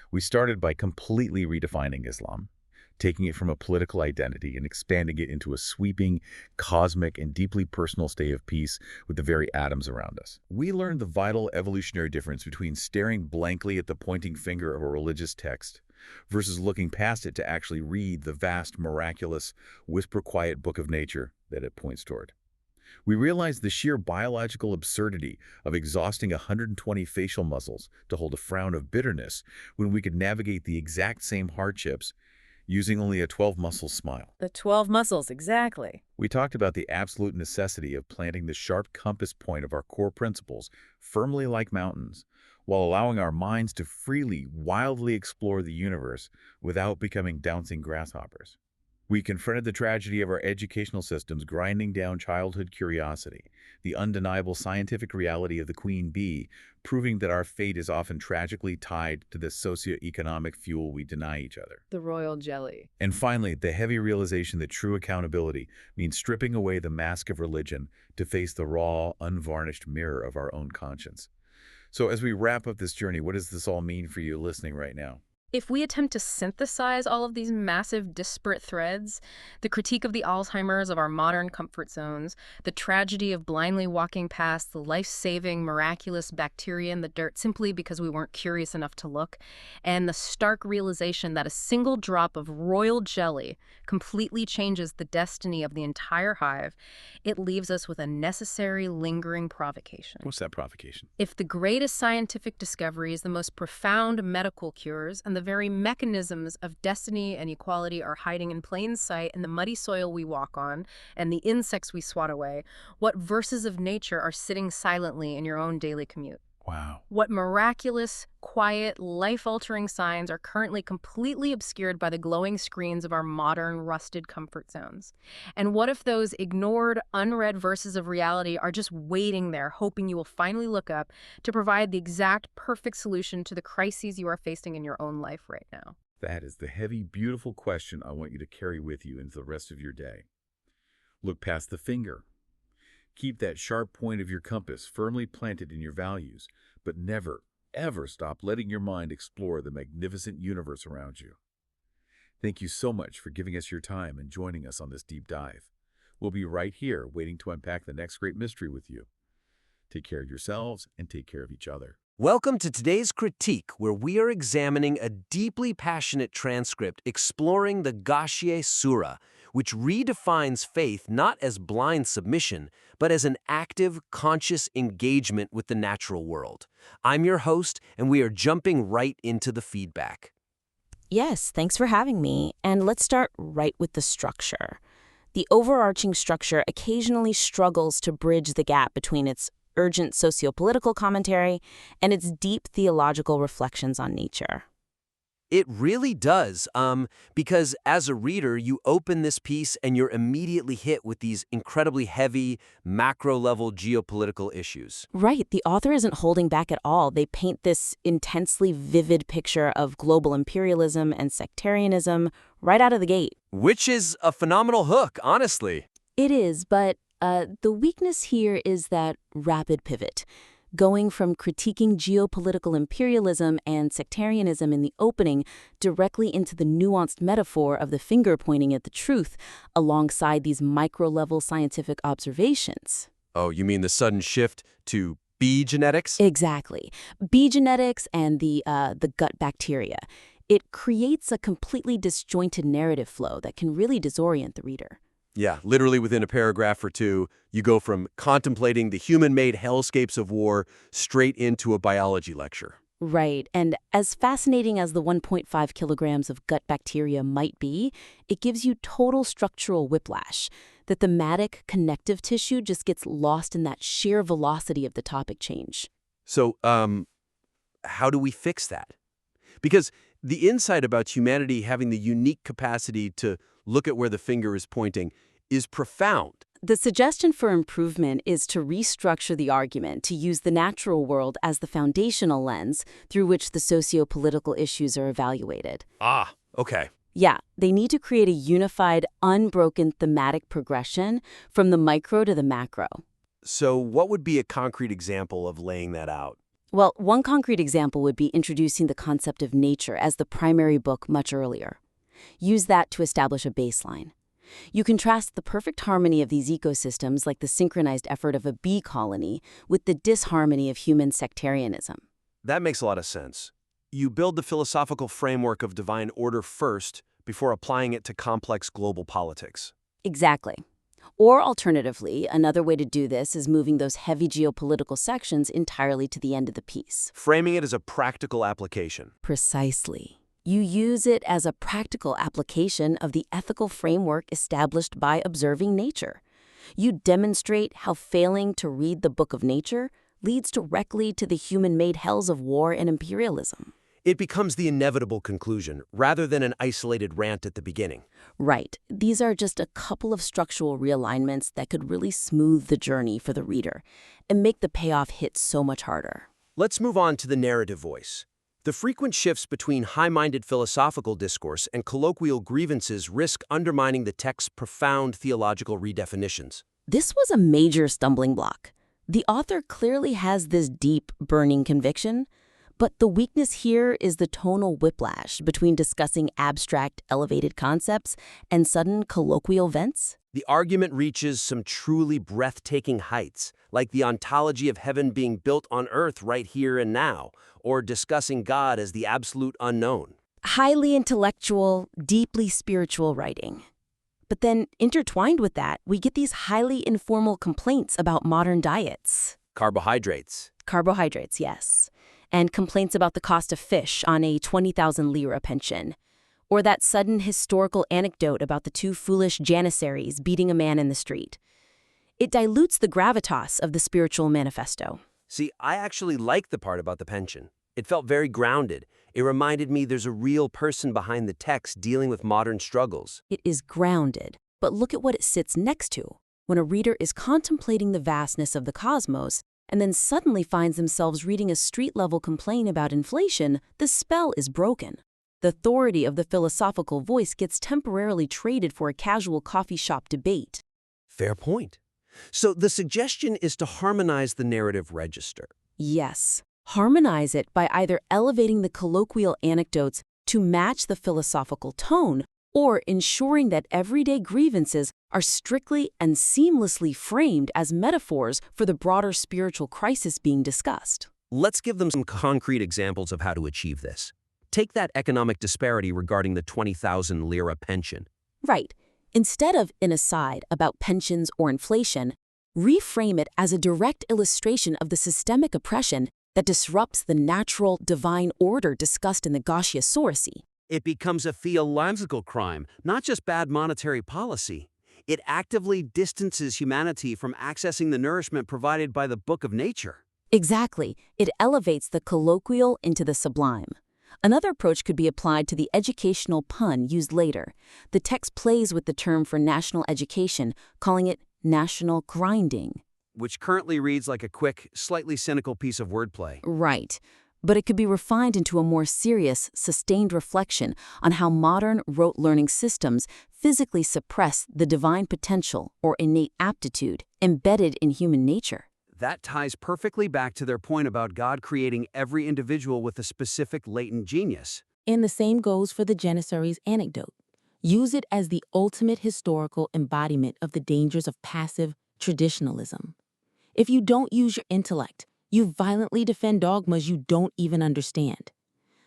We started by completely redefining Islam, taking it from a political identity and expanding it into a sweeping, cosmic, and deeply personal state of peace with the very atoms around us. We learned the vital evolutionary difference between staring blankly at the pointing finger of a religious text versus looking past it to actually read the vast, miraculous, whisper-quiet book of nature that it points toward. We realized the sheer biological absurdity of exhausting 120 facial muscles to hold a frown of bitterness when we could navigate the exact same hardships using only a 12-muscle smile. The 12 muscles, exactly. We talked about the absolute necessity of planting the sharp compass point of our core principles firmly like mountains, while allowing our minds to freely, wildly explore the universe without becoming bouncing grasshoppers. We confronted the tragedy of our educational systems grinding down childhood curiosity, the undeniable scientific reality of the queen bee, proving that our fate is often tragically tied to the socioeconomic fuel we deny each other. The royal jelly. And finally, the heavy realization that true accountability means stripping away the mask of religion to face the raw, unvarnished mirror of our own conscience. So as we wrap up this journey, what does this all mean for you listening right now? If we attempt to synthesize all of these massive, disparate threads, the critique of the Alzheimer's of our modern comfort zones, the tragedy of blindly walking past the life-saving, miraculous bacteria in the dirt simply because we weren't curious enough to look, and the stark realization that a single drop of royal jelly completely changes the destiny of the entire hive, it leaves us with a necessary, lingering provocation. What's that provocation? If the greatest scientific discoveries, the most profound medical cures, and the very mechanisms of destiny and equality are hiding in plain sight in the muddy soil we walk on and the insects we swat away, what verses of nature are sitting silently in your own daily commute? Wow. What miraculous, quiet, life-altering signs are currently completely obscured by the glowing screens of our modern, rusted comfort zones? And what if those ignored, unread verses of reality are just waiting there, hoping you will finally look up to provide the exact perfect solution to the crises you are facing in your own life right now? That is the heavy, beautiful question I want you to carry with you into the rest of your day. Look past the finger. Keep that sharp point of your compass firmly planted in your values, but never, ever stop letting your mind explore the magnificent universe around you. Thank you so much for giving us your time and joining us on this deep dive. We'll be right here waiting to unpack the next great mystery with you. Take care of yourselves and take care of each other. Welcome to today's critique, where we are examining a deeply passionate transcript exploring the Ghashiyah Surah, which redefines faith not as blind submission, but as an active, conscious engagement with the natural world. I'm your host, and we are jumping right into the feedback. Yes, thanks for having me. And let's start right with the structure. The overarching structure occasionally struggles to bridge the gap between its urgent sociopolitical commentary and its deep theological reflections on nature. It really does, because as a reader, you open this piece and you're immediately hit with these incredibly heavy, macro-level geopolitical issues. Right. The author isn't holding back at all. They paint this intensely vivid picture of global imperialism and sectarianism right out of the gate. Which is a phenomenal hook, honestly. It is, but The weakness here is that rapid pivot, going from critiquing geopolitical imperialism and sectarianism in the opening directly into the nuanced metaphor of the finger pointing at the truth alongside these micro-level scientific observations. Oh, you mean the sudden shift to bee genetics? Exactly. Bee genetics and the gut bacteria. It creates a completely disjointed narrative flow that can really disorient the reader. Yeah, literally within a paragraph or two, you go from contemplating the human-made hellscapes of war straight into a biology lecture. Right, and as fascinating as the 1.5 kilograms of gut bacteria might be, it gives you total structural whiplash. The thematic connective tissue just gets lost in that sheer velocity of the topic change. So, how do we fix that? Because the insight about humanity having the unique capacity to look at where the finger is pointing is profound. The suggestion for improvement is to restructure the argument to use the natural world as the foundational lens through which the socio-political issues are evaluated. Ah, okay. Yeah, they need to create a unified, unbroken thematic progression from the micro to the macro. So what would be a concrete example of laying that out? Well, one concrete example would be introducing the concept of nature as the primary book much earlier. Use that to establish a baseline. You contrast the perfect harmony of these ecosystems, like the synchronized effort of a bee colony, with the disharmony of human sectarianism. That makes a lot of sense. You build the philosophical framework of divine order first before applying it to complex global politics. Exactly. Or alternatively, another way to do this is moving those heavy geopolitical sections entirely to the end of the piece. Framing it as a practical application. Precisely. You use it as a practical application of the ethical framework established by observing nature. You demonstrate how failing to read the book of nature leads directly to the human-made hells of war and imperialism. It becomes the inevitable conclusion, rather than an isolated rant at the beginning. Right. These are just a couple of structural realignments that could really smooth the journey for the reader and make the payoff hit so much harder. Let's move on to the narrative voice. The frequent shifts between high-minded philosophical discourse and colloquial grievances risk undermining the text's profound theological redefinitions. This was a major stumbling block. The author clearly has this deep, burning conviction, but the weakness here is the tonal whiplash between discussing abstract, elevated concepts and sudden colloquial vents. The argument reaches some truly breathtaking heights, like the ontology of heaven being built on earth right here and now, or discussing God as the absolute unknown. Highly intellectual, deeply spiritual writing. But then, intertwined with that, we get these highly informal complaints about modern diets. Carbohydrates. Carbohydrates, yes. And complaints about the cost of fish on a 20,000 lira pension. Or that sudden historical anecdote about the two foolish janissaries beating a man in the street. It dilutes the gravitas of the spiritual manifesto. See, I actually liked the part about the pension. It felt very grounded. It reminded me there's a real person behind the text dealing with modern struggles. It is grounded, but look at what it sits next to. When a reader is contemplating the vastness of the cosmos, and then suddenly finds themselves reading a street-level complaint about inflation, the spell is broken. The authority of the philosophical voice gets temporarily traded for a casual coffee shop debate. Fair point. So the suggestion is to harmonize the narrative register. Yes. Harmonize it by either elevating the colloquial anecdotes to match the philosophical tone, or ensuring that everyday grievances are strictly and seamlessly framed as metaphors for the broader spiritual crisis being discussed. Let's give them some concrete examples of how to achieve this. Take that economic disparity regarding the 20,000 lira pension. Right. Instead of an aside about pensions or inflation, reframe it as a direct illustration of the systemic oppression that disrupts the natural divine order discussed in the Ghashiyah. It becomes a theological crime, not just bad monetary policy. It actively distances humanity from accessing the nourishment provided by the book of nature. Exactly. It elevates the colloquial into the sublime. Another approach could be applied to the educational pun used later. The text plays with the term for national education, calling it national grinding. Which currently reads like a quick, slightly cynical piece of wordplay. Right. But it could be refined into a more serious, sustained reflection on how modern rote learning systems physically suppress the divine potential or innate aptitude embedded in human nature. That ties perfectly back to their point about God creating every individual with a specific latent genius. And the same goes for the Janissaries anecdote. Use it as the ultimate historical embodiment of the dangers of passive traditionalism. If you don't use your intellect, you violently defend dogmas you don't even understand.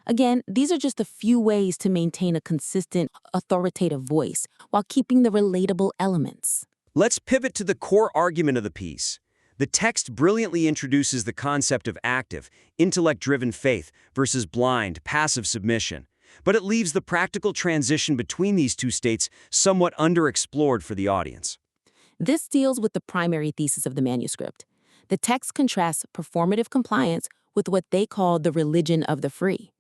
Again, these are just a few ways to maintain a consistent, authoritative voice while keeping the relatable elements. Let's pivot to the core argument of the piece. The text brilliantly introduces the concept of active, intellect-driven faith versus blind, passive submission. But it leaves the practical transition between these two states somewhat underexplored for the audience. This deals with the primary thesis of the manuscript. The text contrasts performative compliance with what they call the religion of the free.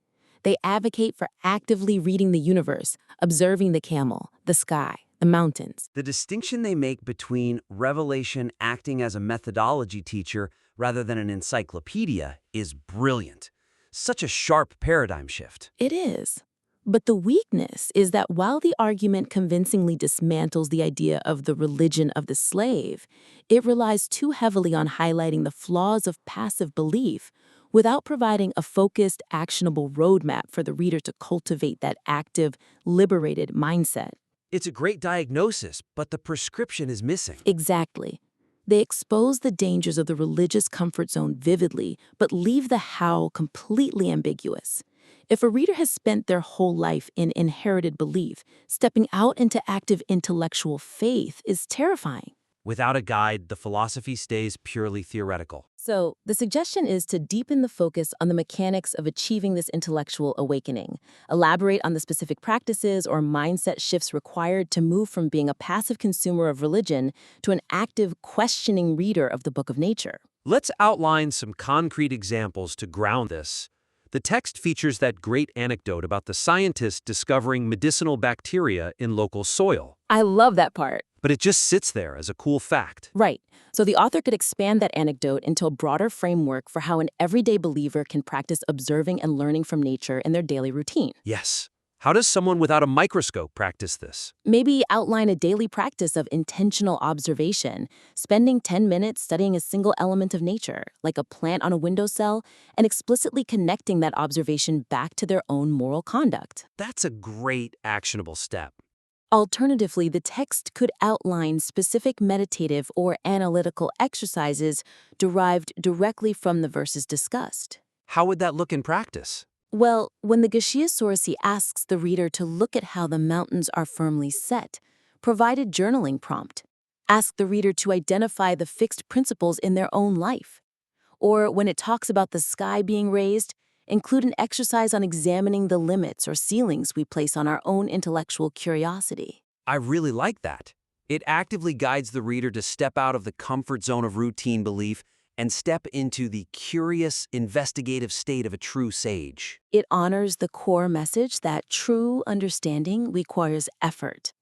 They advocate for actively reading the universe, observing the camel, the sky, the mountains. The distinction they make between revelation acting as a methodology teacher rather than an encyclopedia is brilliant. Such a sharp paradigm shift. It is. But the weakness is that while the argument convincingly dismantles the idea of the religion of the slave, it relies too heavily on highlighting the flaws of passive belief without providing a focused, actionable roadmap for the reader to cultivate that active, liberated mindset. It's a great diagnosis, but the prescription is missing. Exactly. They expose the dangers of the religious comfort zone vividly, but leave the how completely ambiguous. If a reader has spent their whole life in inherited belief, stepping out into active intellectual faith is terrifying. Without a guide, the philosophy stays purely theoretical. So, the suggestion is to deepen the focus on the mechanics of achieving this intellectual awakening, elaborate on the specific practices or mindset shifts required to move from being a passive consumer of religion to an active, questioning reader of the Book of Nature. Let's outline some concrete examples to ground this. The text features that great anecdote about the scientist discovering medicinal bacteria in local soil. I love that part. But it just sits there as a cool fact. Right. So the author could expand that anecdote into a broader framework for how an everyday believer can practice observing and learning from nature in their daily routine. Yes. How does someone without a microscope practice this? Maybe outline a daily practice of intentional observation, spending 10 minutes studying a single element of nature, like a plant on a windowsill, and explicitly connecting that observation back to their own moral conduct. That's a great actionable step. Alternatively, the text could outline specific meditative or analytical exercises derived directly from the verses discussed. How would that look in practice? Well, when the Ghashiyah asks the reader to look at how the mountains are firmly set, provide a journaling prompt. Ask the reader to identify the fixed principles in their own life. Or when it talks about the sky being raised, include an exercise on examining the limits or ceilings we place on our own intellectual curiosity. I really like that. It actively guides the reader to step out of the comfort zone of routine belief and step into the curious, investigative state of a true sage. It honors the core message that true understanding requires effort.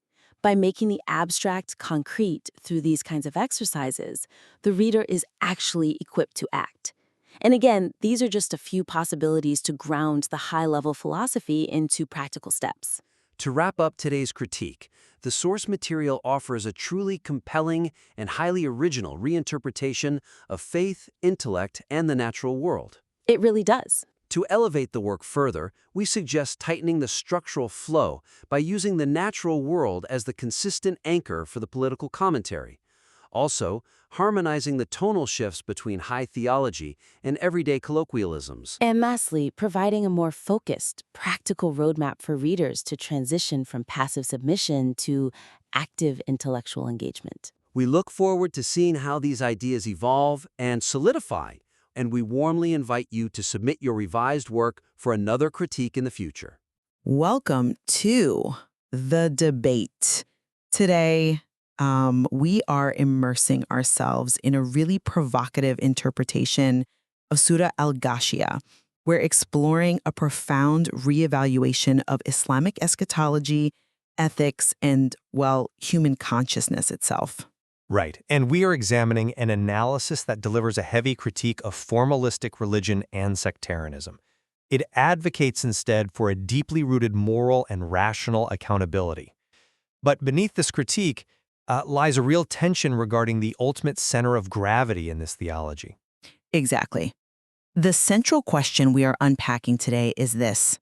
By making the abstract concrete through these kinds of exercises, the reader is actually equipped to act. And again, these are just a few possibilities to ground the high-level philosophy into practical steps. To wrap up today's critique, the source material offers a truly compelling and highly original reinterpretation of faith, intellect, and the natural world. It really does. To elevate the work further, we suggest tightening the structural flow by using the natural world as the consistent anchor for the political commentary. Also, harmonizing the tonal shifts between high theology and everyday colloquialisms. And lastly, providing a more focused, practical roadmap for readers to transition from passive submission to active intellectual engagement. We look forward to seeing how these ideas evolve and solidify, and we warmly invite you to submit your revised work for another critique in the future. Welcome to the debate. Today, we are immersing ourselves in a really provocative interpretation of Surah Al-Ghashiyah. We're exploring a profound reevaluation of Islamic eschatology, ethics, and, well, human consciousness itself. Right, and we are examining an analysis that delivers a heavy critique of formalistic religion and sectarianism. It advocates instead for a deeply rooted moral and rational accountability. But beneath this critique lies a real tension regarding the ultimate center of gravity in this theology. Exactly. The central question we are unpacking today is this.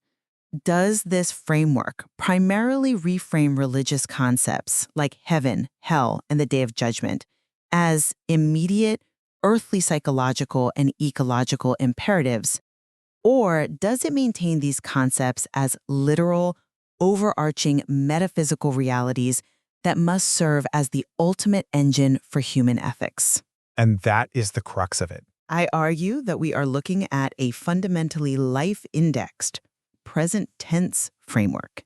Does this framework primarily reframe religious concepts like heaven, hell, and the Day of Judgment as immediate, earthly psychological and ecological imperatives? Or does it maintain these concepts as literal, overarching metaphysical realities that must serve as the ultimate engine for human ethics? And that is the crux of it. I argue that we are looking at a fundamentally life-indexed, present tense framework,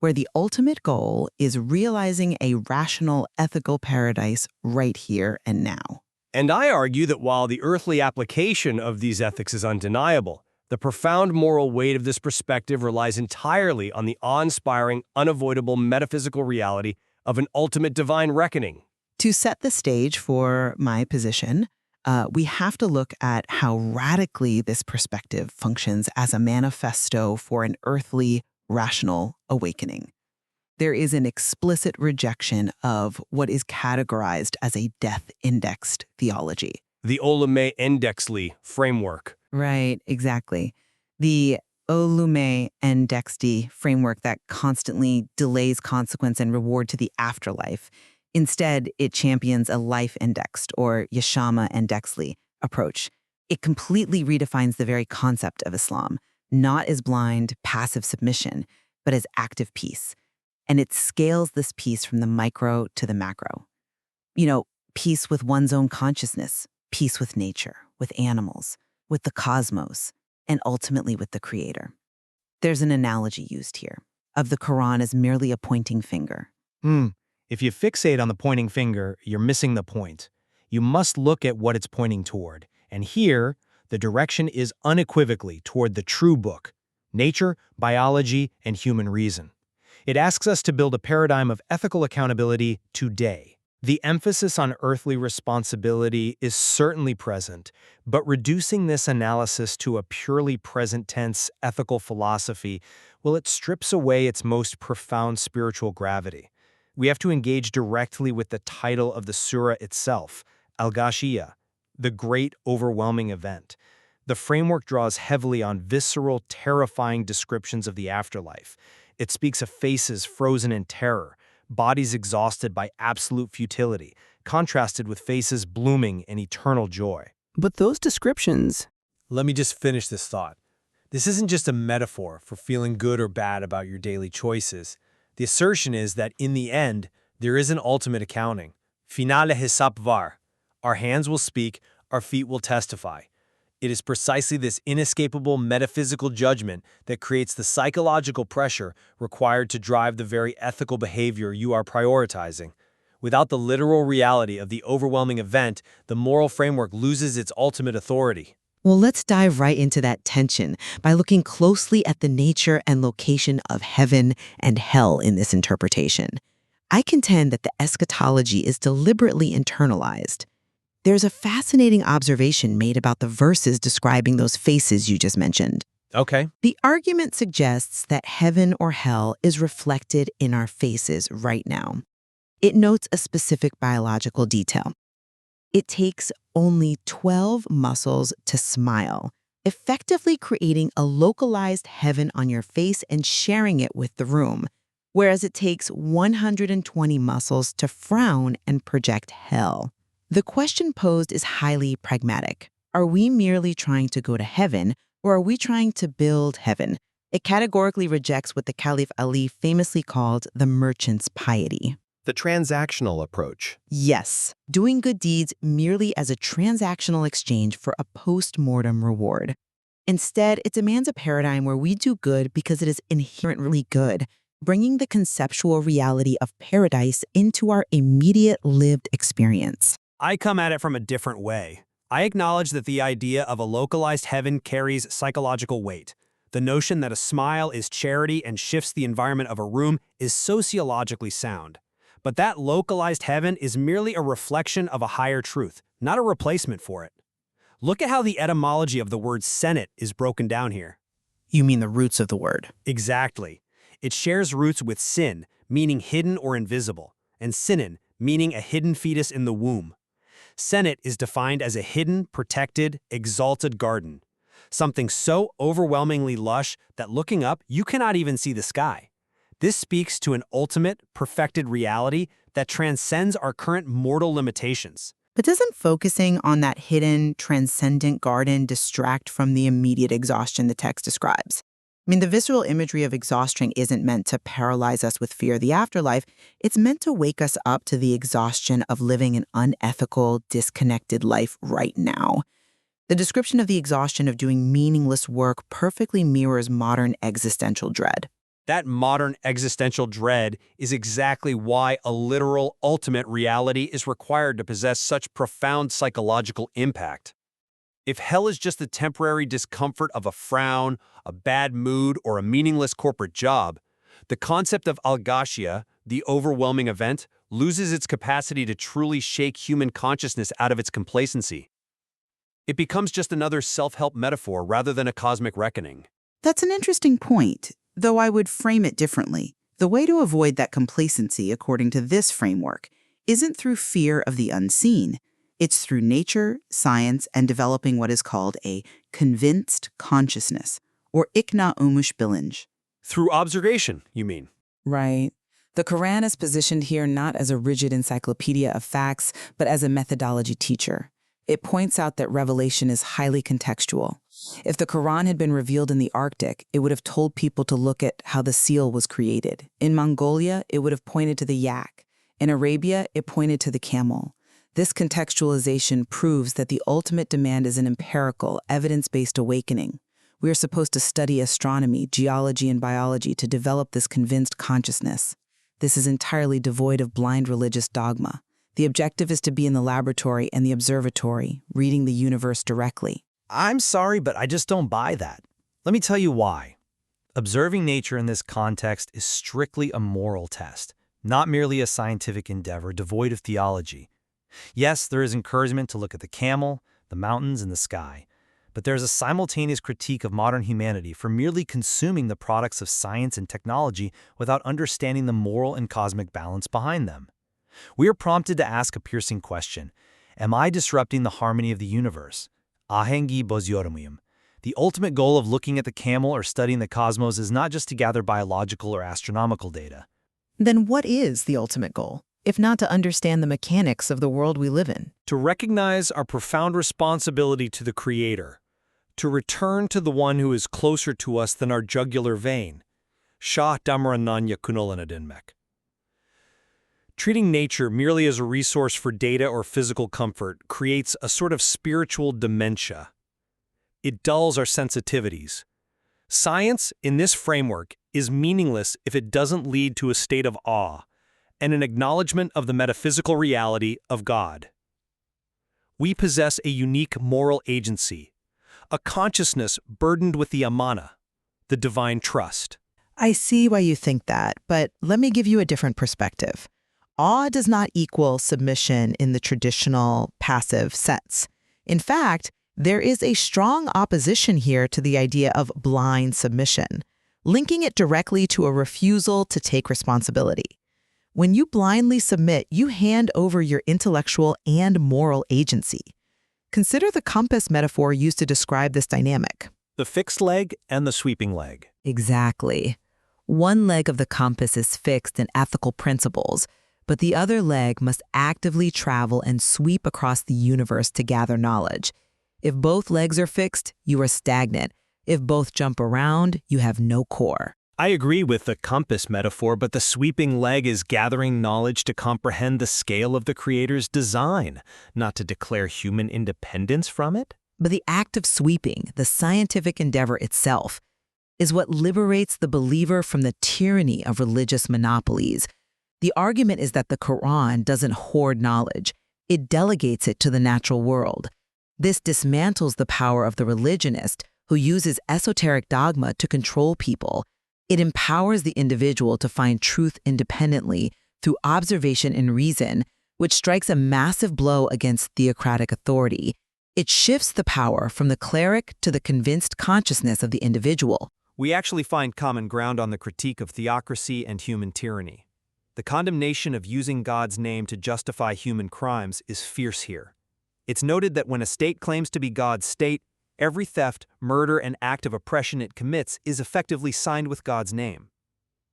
where the ultimate goal is realizing a rational ethical paradise right here and now. And I argue that while the earthly application of these ethics is undeniable, the profound moral weight of this perspective relies entirely on the awe-inspiring, unavoidable metaphysical reality of an ultimate divine reckoning. To set the stage for my position, we have to look at how radically this perspective functions as a manifesto for an earthly, rational awakening. There is an explicit rejection of what is categorized as a death-indexed theology. The Olume Endexli framework. Right, exactly. The Olume Endexli framework that constantly delays consequence and reward to the afterlife. Instead, it champions a life-indexed, or Yashama Endexli, approach. It completely redefines the very concept of Islam, not as blind, passive submission, but as active peace. And it scales this peace from the micro to the macro. Peace with one's own consciousness, peace with nature, with animals, with the cosmos, and ultimately with the Creator. There's an analogy used here of the Quran as merely a pointing finger. If you fixate on the pointing finger, you're missing the point. You must look at what it's pointing toward. And here, the direction is unequivocally toward the true book, nature, biology, and human reason. It asks us to build a paradigm of ethical accountability today. The emphasis on earthly responsibility is certainly present, but reducing this analysis to a purely present-tense ethical philosophy, well, it strips away its most profound spiritual gravity. We have to engage directly with the title of the surah itself, Al-Ghashiyah, the great overwhelming event. The framework draws heavily on visceral, terrifying descriptions of the afterlife. It speaks of faces frozen in terror, bodies exhausted by absolute futility, contrasted with faces blooming in eternal joy. But those descriptions... Let me just finish this thought. This isn't just a metaphor for feeling good or bad about your daily choices. The assertion is that in the end, there is an ultimate accounting. Finale hisap var. Our hands will speak, our feet will testify. It is precisely this inescapable metaphysical judgment that creates the psychological pressure required to drive the very ethical behavior you are prioritizing. Without the literal reality of the overwhelming event, the moral framework loses its ultimate authority. Well, let's dive right into that tension by looking closely at the nature and location of heaven and hell in this interpretation. I contend that the eschatology is deliberately internalized. There's a fascinating observation made about the verses describing those faces you just mentioned. Okay. The argument suggests that heaven or hell is reflected in our faces right now. It notes a specific biological detail. It takes only 12 muscles to smile, effectively creating a localized heaven on your face and sharing it with the room, whereas it takes 120 muscles to frown and project hell. The question posed is highly pragmatic. Are we merely trying to go to heaven, or are we trying to build heaven? It categorically rejects what the Caliph Ali famously called the merchant's piety. The transactional approach. Yes, doing good deeds merely as a transactional exchange for a post-mortem reward. Instead, it demands a paradigm where we do good because it is inherently good, bringing the conceptual reality of paradise into our immediate lived experience. I come at it from a different way. I acknowledge that the idea of a localized heaven carries psychological weight. The notion that a smile is charity and shifts the environment of a room is sociologically sound. But that localized heaven is merely a reflection of a higher truth, not a replacement for it. Look at how the etymology of the word Senate is broken down here. You mean the roots of the word? Exactly. It shares roots with sin, meaning hidden or invisible, and sinin, meaning a hidden fetus in the womb. Senate is defined as a hidden, protected, exalted garden, something so overwhelmingly lush that looking up, you cannot even see the sky. This speaks to an ultimate, perfected reality that transcends our current mortal limitations. But doesn't focusing on that hidden, transcendent garden distract from the immediate exhaustion the text describes? I mean, the visceral imagery of exhaustion isn't meant to paralyze us with fear of the afterlife. It's meant to wake us up to the exhaustion of living an unethical, disconnected life right now. The description of the exhaustion of doing meaningless work perfectly mirrors modern existential dread. That modern existential dread is exactly why a literal ultimate reality is required to possess such profound psychological impact. If hell is just the temporary discomfort of a frown, a bad mood, or a meaningless corporate job, the concept of Al-Ghashiyah, the overwhelming event, loses its capacity to truly shake human consciousness out of its complacency. It becomes just another self-help metaphor rather than a cosmic reckoning. That's an interesting point, though I would frame it differently. The way to avoid that complacency, according to this framework, isn't through fear of the unseen. It's through nature, science, and developing what is called a convinced consciousness, or ikna umush bilinj. Through observation, you mean? Right. The Quran is positioned here not as a rigid encyclopedia of facts, but as a methodology teacher. It points out that revelation is highly contextual. If the Quran had been revealed in the Arctic, it would have told people to look at how the seal was created. In Mongolia, it would have pointed to the yak. In Arabia, it pointed to the camel. This contextualization proves that the ultimate demand is an empirical, evidence-based awakening. We are supposed to study astronomy, geology, and biology to develop this convinced consciousness. This is entirely devoid of blind religious dogma. The objective is to be in the laboratory and the observatory, reading the universe directly. I'm sorry, but I just don't buy that. Let me tell you why. Observing nature in this context is strictly a moral test, not merely a scientific endeavor devoid of theology. Yes, there is encouragement to look at the camel, the mountains, and the sky, but there is a simultaneous critique of modern humanity for merely consuming the products of science and technology without understanding the moral and cosmic balance behind them. We are prompted to ask a piercing question: am I disrupting the harmony of the universe? Ahengi bozyorumuyum. The ultimate goal of looking at the camel or studying the cosmos is not just to gather biological or astronomical data. Then what is the ultimate goal, if not to understand the mechanics of the world we live in? To recognize our profound responsibility to the Creator, to return to the one who is closer to us than our jugular vein. Shah Damarananya Kunolanadinmek. Treating nature merely as a resource for data or physical comfort creates a sort of spiritual dementia. It dulls our sensitivities. Science, in this framework, is meaningless if it doesn't lead to a state of awe and an acknowledgement of the metaphysical reality of God. We possess a unique moral agency, a consciousness burdened with the amana, the divine trust. I see why you think that, but let me give you a different perspective. Awe does not equal submission in the traditional passive sense. In fact, there is a strong opposition here to the idea of blind submission, linking it directly to a refusal to take responsibility. When you blindly submit, you hand over your intellectual and moral agency. Consider the compass metaphor used to describe this dynamic. The fixed leg and the sweeping leg. Exactly. One leg of the compass is fixed in ethical principles, but the other leg must actively travel and sweep across the universe to gather knowledge. If both legs are fixed, you are stagnant. If both jump around, you have no core. I agree with the compass metaphor, but the sweeping leg is gathering knowledge to comprehend the scale of the Creator's design, not to declare human independence from it. But the act of sweeping, the scientific endeavor itself, is what liberates the believer from the tyranny of religious monopolies. The argument is that the Quran doesn't hoard knowledge. It delegates it to the natural world. This dismantles the power of the religionist who uses esoteric dogma to control people. It empowers the individual to find truth independently through observation and reason, which strikes a massive blow against theocratic authority. It shifts the power from the cleric to the convinced consciousness of the individual. We actually find common ground on the critique of theocracy and human tyranny. The condemnation of using God's name to justify human crimes is fierce here. It's noted that when a state claims to be God's state, every theft, murder, and act of oppression it commits is effectively signed with God's name.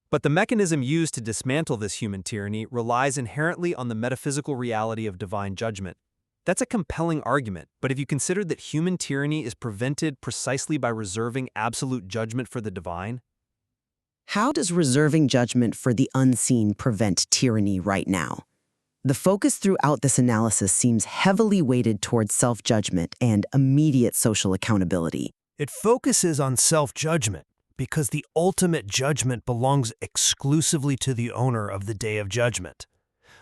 But the mechanism used to dismantle this human tyranny relies inherently on the metaphysical reality of divine judgment. That's a compelling argument, but have you considered that human tyranny is prevented precisely by reserving absolute judgment for the divine? How does reserving judgment for the unseen prevent tyranny right now? The focus throughout this analysis seems heavily weighted towards self-judgment and immediate social accountability. It focuses on self-judgment because the ultimate judgment belongs exclusively to the owner of the Day of Judgment.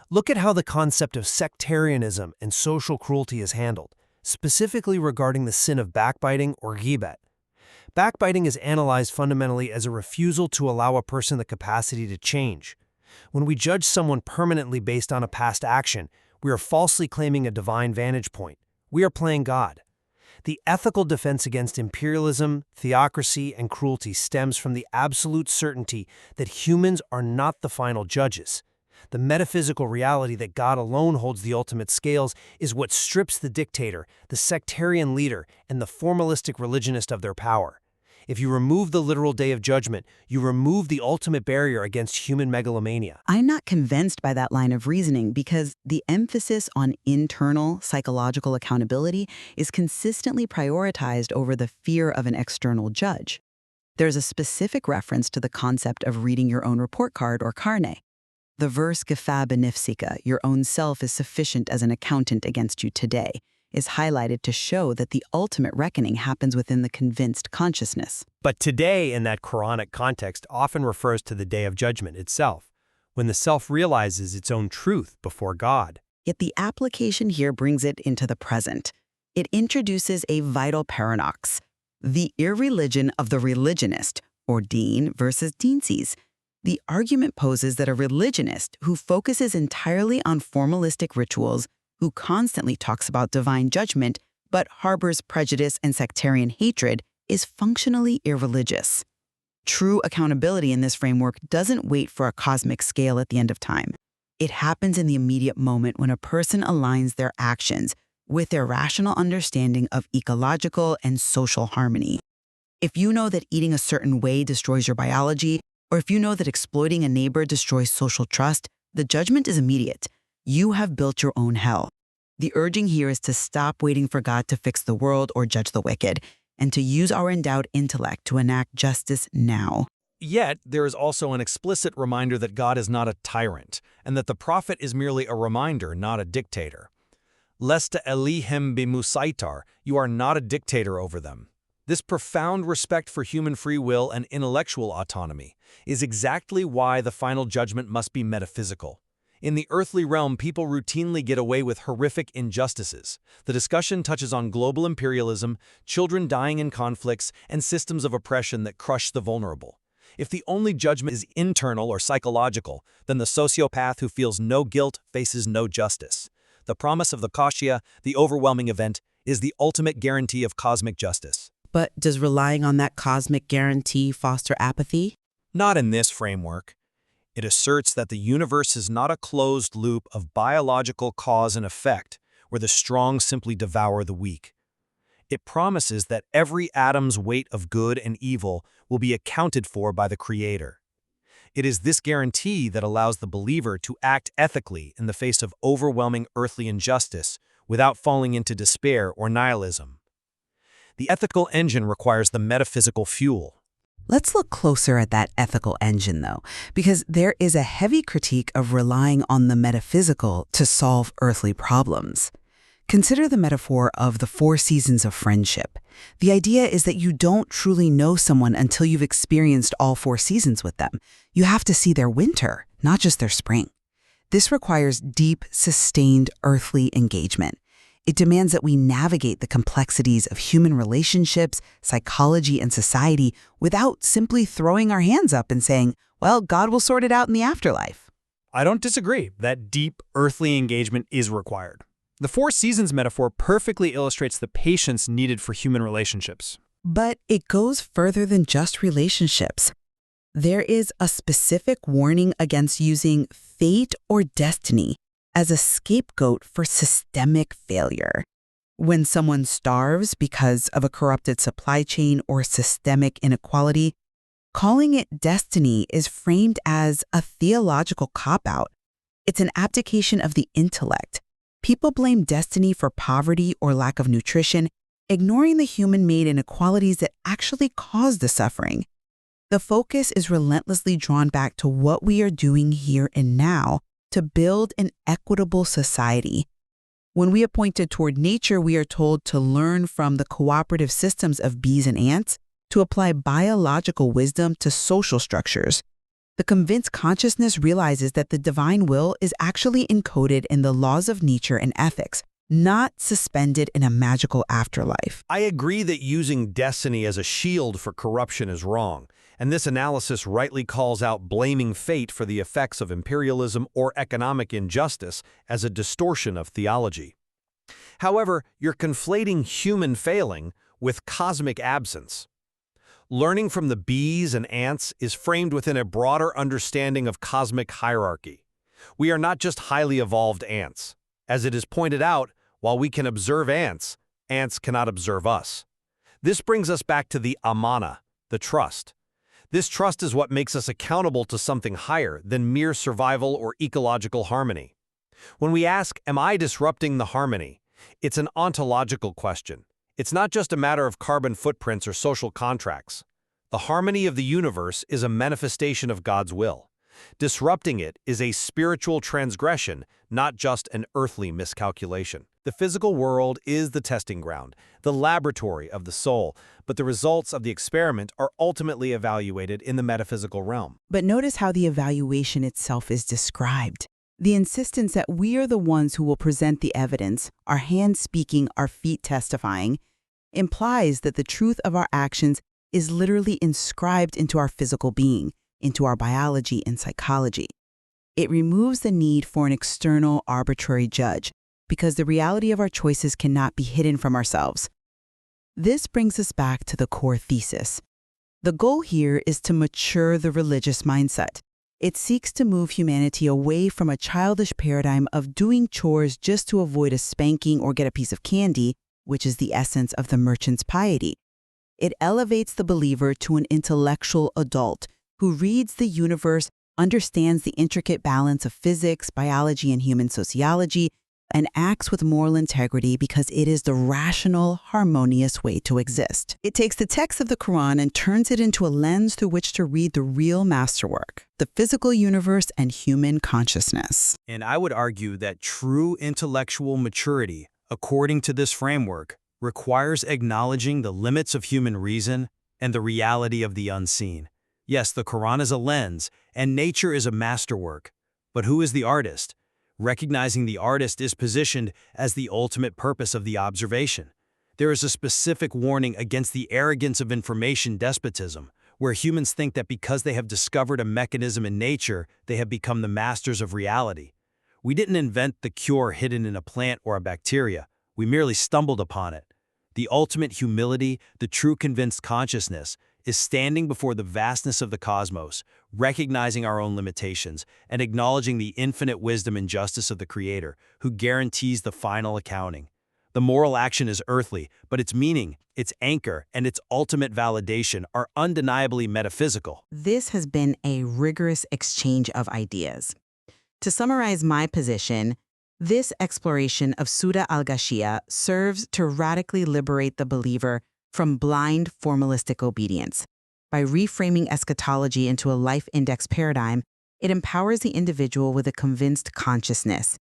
Look at how the concept of sectarianism and social cruelty is handled, specifically regarding the sin of backbiting or ghibet. Backbiting is analyzed fundamentally as a refusal to allow a person the capacity to change. When we judge someone permanently based on a past action, we are falsely claiming a divine vantage point. We are playing God. The ethical defense against imperialism, theocracy, and cruelty stems from the absolute certainty that humans are not the final judges. The metaphysical reality that God alone holds the ultimate scales is what strips the dictator, the sectarian leader, and the formalistic religionist of their power. If you remove the literal Day of Judgment, you remove the ultimate barrier against human megalomania. I'm not convinced by that line of reasoning because the emphasis on internal psychological accountability is consistently prioritized over the fear of an external judge. There's a specific reference to the concept of reading your own report card or carnet. The verse "Gefa benifsika," your own self is sufficient as an accountant against you today, is highlighted to show that the ultimate reckoning happens within the convinced consciousness. But today, in that Quranic context, often refers to the Day of Judgment itself, when the self realizes its own truth before God. Yet the application here brings it into the present. It introduces a vital paradox: the irreligion of the religionist, or deen versus deensies. The argument poses that a religionist who focuses entirely on formalistic rituals, who constantly talks about divine judgment, but harbors prejudice and sectarian hatred, is functionally irreligious. True accountability in this framework doesn't wait for a cosmic scale at the end of time. It happens in the immediate moment when a person aligns their actions with their rational understanding of ecological and social harmony. If you know that eating a certain way destroys your biology, or if you know that exploiting a neighbor destroys social trust, the judgment is immediate. You have built your own hell. The urging here is to stop waiting for God to fix the world or judge the wicked, and to use our endowed intellect to enact justice now. Yet, there is also an explicit reminder that God is not a tyrant, and that the prophet is merely a reminder, not a dictator. Lesta elihem bimusaitar, you are not a dictator over them. This profound respect for human free will and intellectual autonomy is exactly why the final judgment must be metaphysical. In the earthly realm, people routinely get away with horrific injustices. The discussion touches on global imperialism, children dying in conflicts, and systems of oppression that crush the vulnerable. If the only judgment is internal or psychological, then the sociopath who feels no guilt faces no justice. The promise of the Ghashiyah, the overwhelming event, is the ultimate guarantee of cosmic justice. But does relying on that cosmic guarantee foster apathy? Not in this framework. It asserts that the universe is not a closed loop of biological cause and effect, where the strong simply devour the weak. It promises that every atom's weight of good and evil will be accounted for by the Creator. It is this guarantee that allows the believer to act ethically in the face of overwhelming earthly injustice without falling into despair or nihilism. The ethical engine requires the metaphysical fuel. Let's look closer at that ethical engine, though, because there is a heavy critique of relying on the metaphysical to solve earthly problems. Consider the metaphor of the 4 seasons of friendship. The idea is that you don't truly know someone until you've experienced all 4 seasons with them. You have to see their winter, not just their spring. This requires deep, sustained earthly engagement. It demands that we navigate the complexities of human relationships, psychology, and society without simply throwing our hands up and saying, well, God will sort it out in the afterlife. I don't disagree that deep, earthly engagement is required. The 4 seasons metaphor perfectly illustrates the patience needed for human relationships. But it goes further than just relationships. there is a specific warning against using fate or destiny as a scapegoat for systemic failure. When someone starves because of a corrupted supply chain or systemic inequality, calling it destiny is framed as a theological cop-out. It's an abdication of the intellect. People blame destiny for poverty or lack of nutrition, ignoring the human-made inequalities that actually cause the suffering. The focus is relentlessly drawn back to what we are doing here and now to build an equitable society. When we are pointed toward nature, we are told to learn from the cooperative systems of bees and ants, to apply biological wisdom to social structures. The convinced consciousness realizes that the divine will is actually encoded in the laws of nature and ethics, not suspended in a magical afterlife. I agree that using destiny as a shield for corruption is wrong, and this analysis rightly calls out blaming fate for the effects of imperialism or economic injustice as a distortion of theology. However, you're conflating human failing with cosmic absence. Learning from the bees and ants is framed within a broader understanding of cosmic hierarchy. We are not just highly evolved ants. As it is pointed out, while we can observe ants, ants cannot observe us. This brings us back to the amana, the trust. This trust is what makes us accountable to something higher than mere survival or ecological harmony. When we ask, am I disrupting the harmony? It's an ontological question. It's not just a matter of carbon footprints or social contracts. The harmony of the universe is a manifestation of God's will. Disrupting it is a spiritual transgression, not just an earthly miscalculation. The physical world is the testing ground, the laboratory of the soul, but the results of the experiment are ultimately evaluated in the metaphysical realm. But notice how the evaluation itself is described. The insistence that we are the ones who will present the evidence, our hands speaking, our feet testifying, implies that the truth of our actions is literally inscribed into our physical being, into our biology and psychology. It removes the need for an external, arbitrary judge, because the reality of our choices cannot be hidden from ourselves. This brings us back to the core thesis. The goal here is to mature the religious mindset. It seeks to move humanity away from a childish paradigm of doing chores just to avoid a spanking or get a piece of candy, which is the essence of the merchant's piety. It elevates the believer to an intellectual adult who reads the universe, understands the intricate balance of physics, biology, and human sociology, and acts with moral integrity because it is the rational, harmonious way to exist. It takes the text of the Quran and turns it into a lens through which to read the real masterwork, the physical universe and human consciousness. And I would argue that true intellectual maturity, according to this framework, requires acknowledging the limits of human reason and the reality of the unseen. Yes, the Quran is a lens, and nature is a masterwork. But who is the artist? Recognizing the artist is positioned as the ultimate purpose of the observation. There is a specific warning against the arrogance of information despotism, where humans think that because they have discovered a mechanism in nature, they have become the masters of reality. We didn't invent the cure hidden in a plant or a bacteria. We merely stumbled upon it. The ultimate humility, the true convinced consciousness, is standing before the vastness of the cosmos, recognizing our own limitations, and acknowledging the infinite wisdom and justice of the Creator, who guarantees the final accounting. The moral action is earthly, but its meaning, its anchor, and its ultimate validation are undeniably metaphysical. This has been a rigorous exchange of ideas. To summarize my position, this exploration of Surah Al-Ghashiyah serves to radically liberate the believer from blind formalistic obedience. By reframing eschatology into a life index paradigm, it empowers the individual with a convinced consciousness.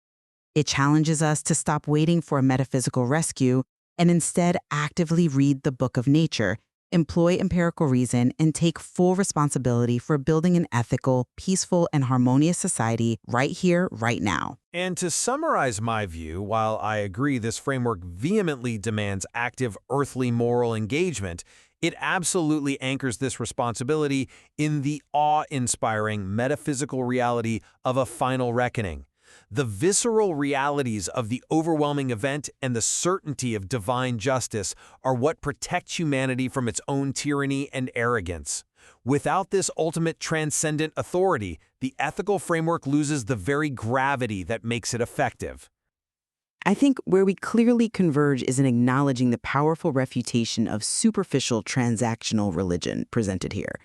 It challenges us to stop waiting for a metaphysical rescue and instead actively read the book of nature, employ empirical reason, and take full responsibility for building an ethical, peaceful, and harmonious society right here, right now. And to summarize my view, while I agree this framework vehemently demands active earthly moral engagement, it absolutely anchors this responsibility in the awe-inspiring metaphysical reality of a final reckoning. The visceral realities of the overwhelming event and the certainty of divine justice are what protect humanity from its own tyranny and arrogance. Without this ultimate transcendent authority, the ethical framework loses the very gravity that makes it effective. I think where we clearly converge is in acknowledging the powerful refutation of superficial transactional religion presented here.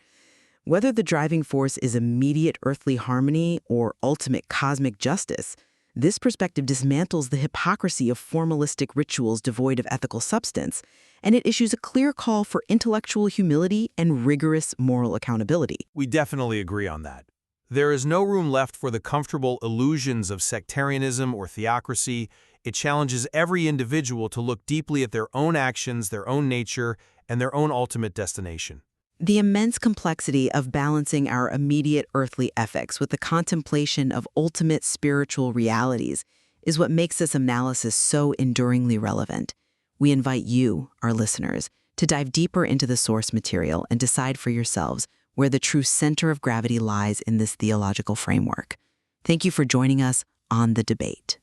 Whether the driving force is immediate earthly harmony or ultimate cosmic justice, this perspective dismantles the hypocrisy of formalistic rituals devoid of ethical substance, and it issues a clear call for intellectual humility and rigorous moral accountability. We definitely agree on that. There is no room left for the comfortable illusions of sectarianism or theocracy. It challenges every individual to look deeply at their own actions, their own nature, and their own ultimate destination. The immense complexity of balancing our immediate earthly ethics with the contemplation of ultimate spiritual realities is what makes this analysis so enduringly relevant. We invite you, our listeners, to dive deeper into the source material and decide for yourselves where the true center of gravity lies in this theological framework. Thank you for joining us on The Debate.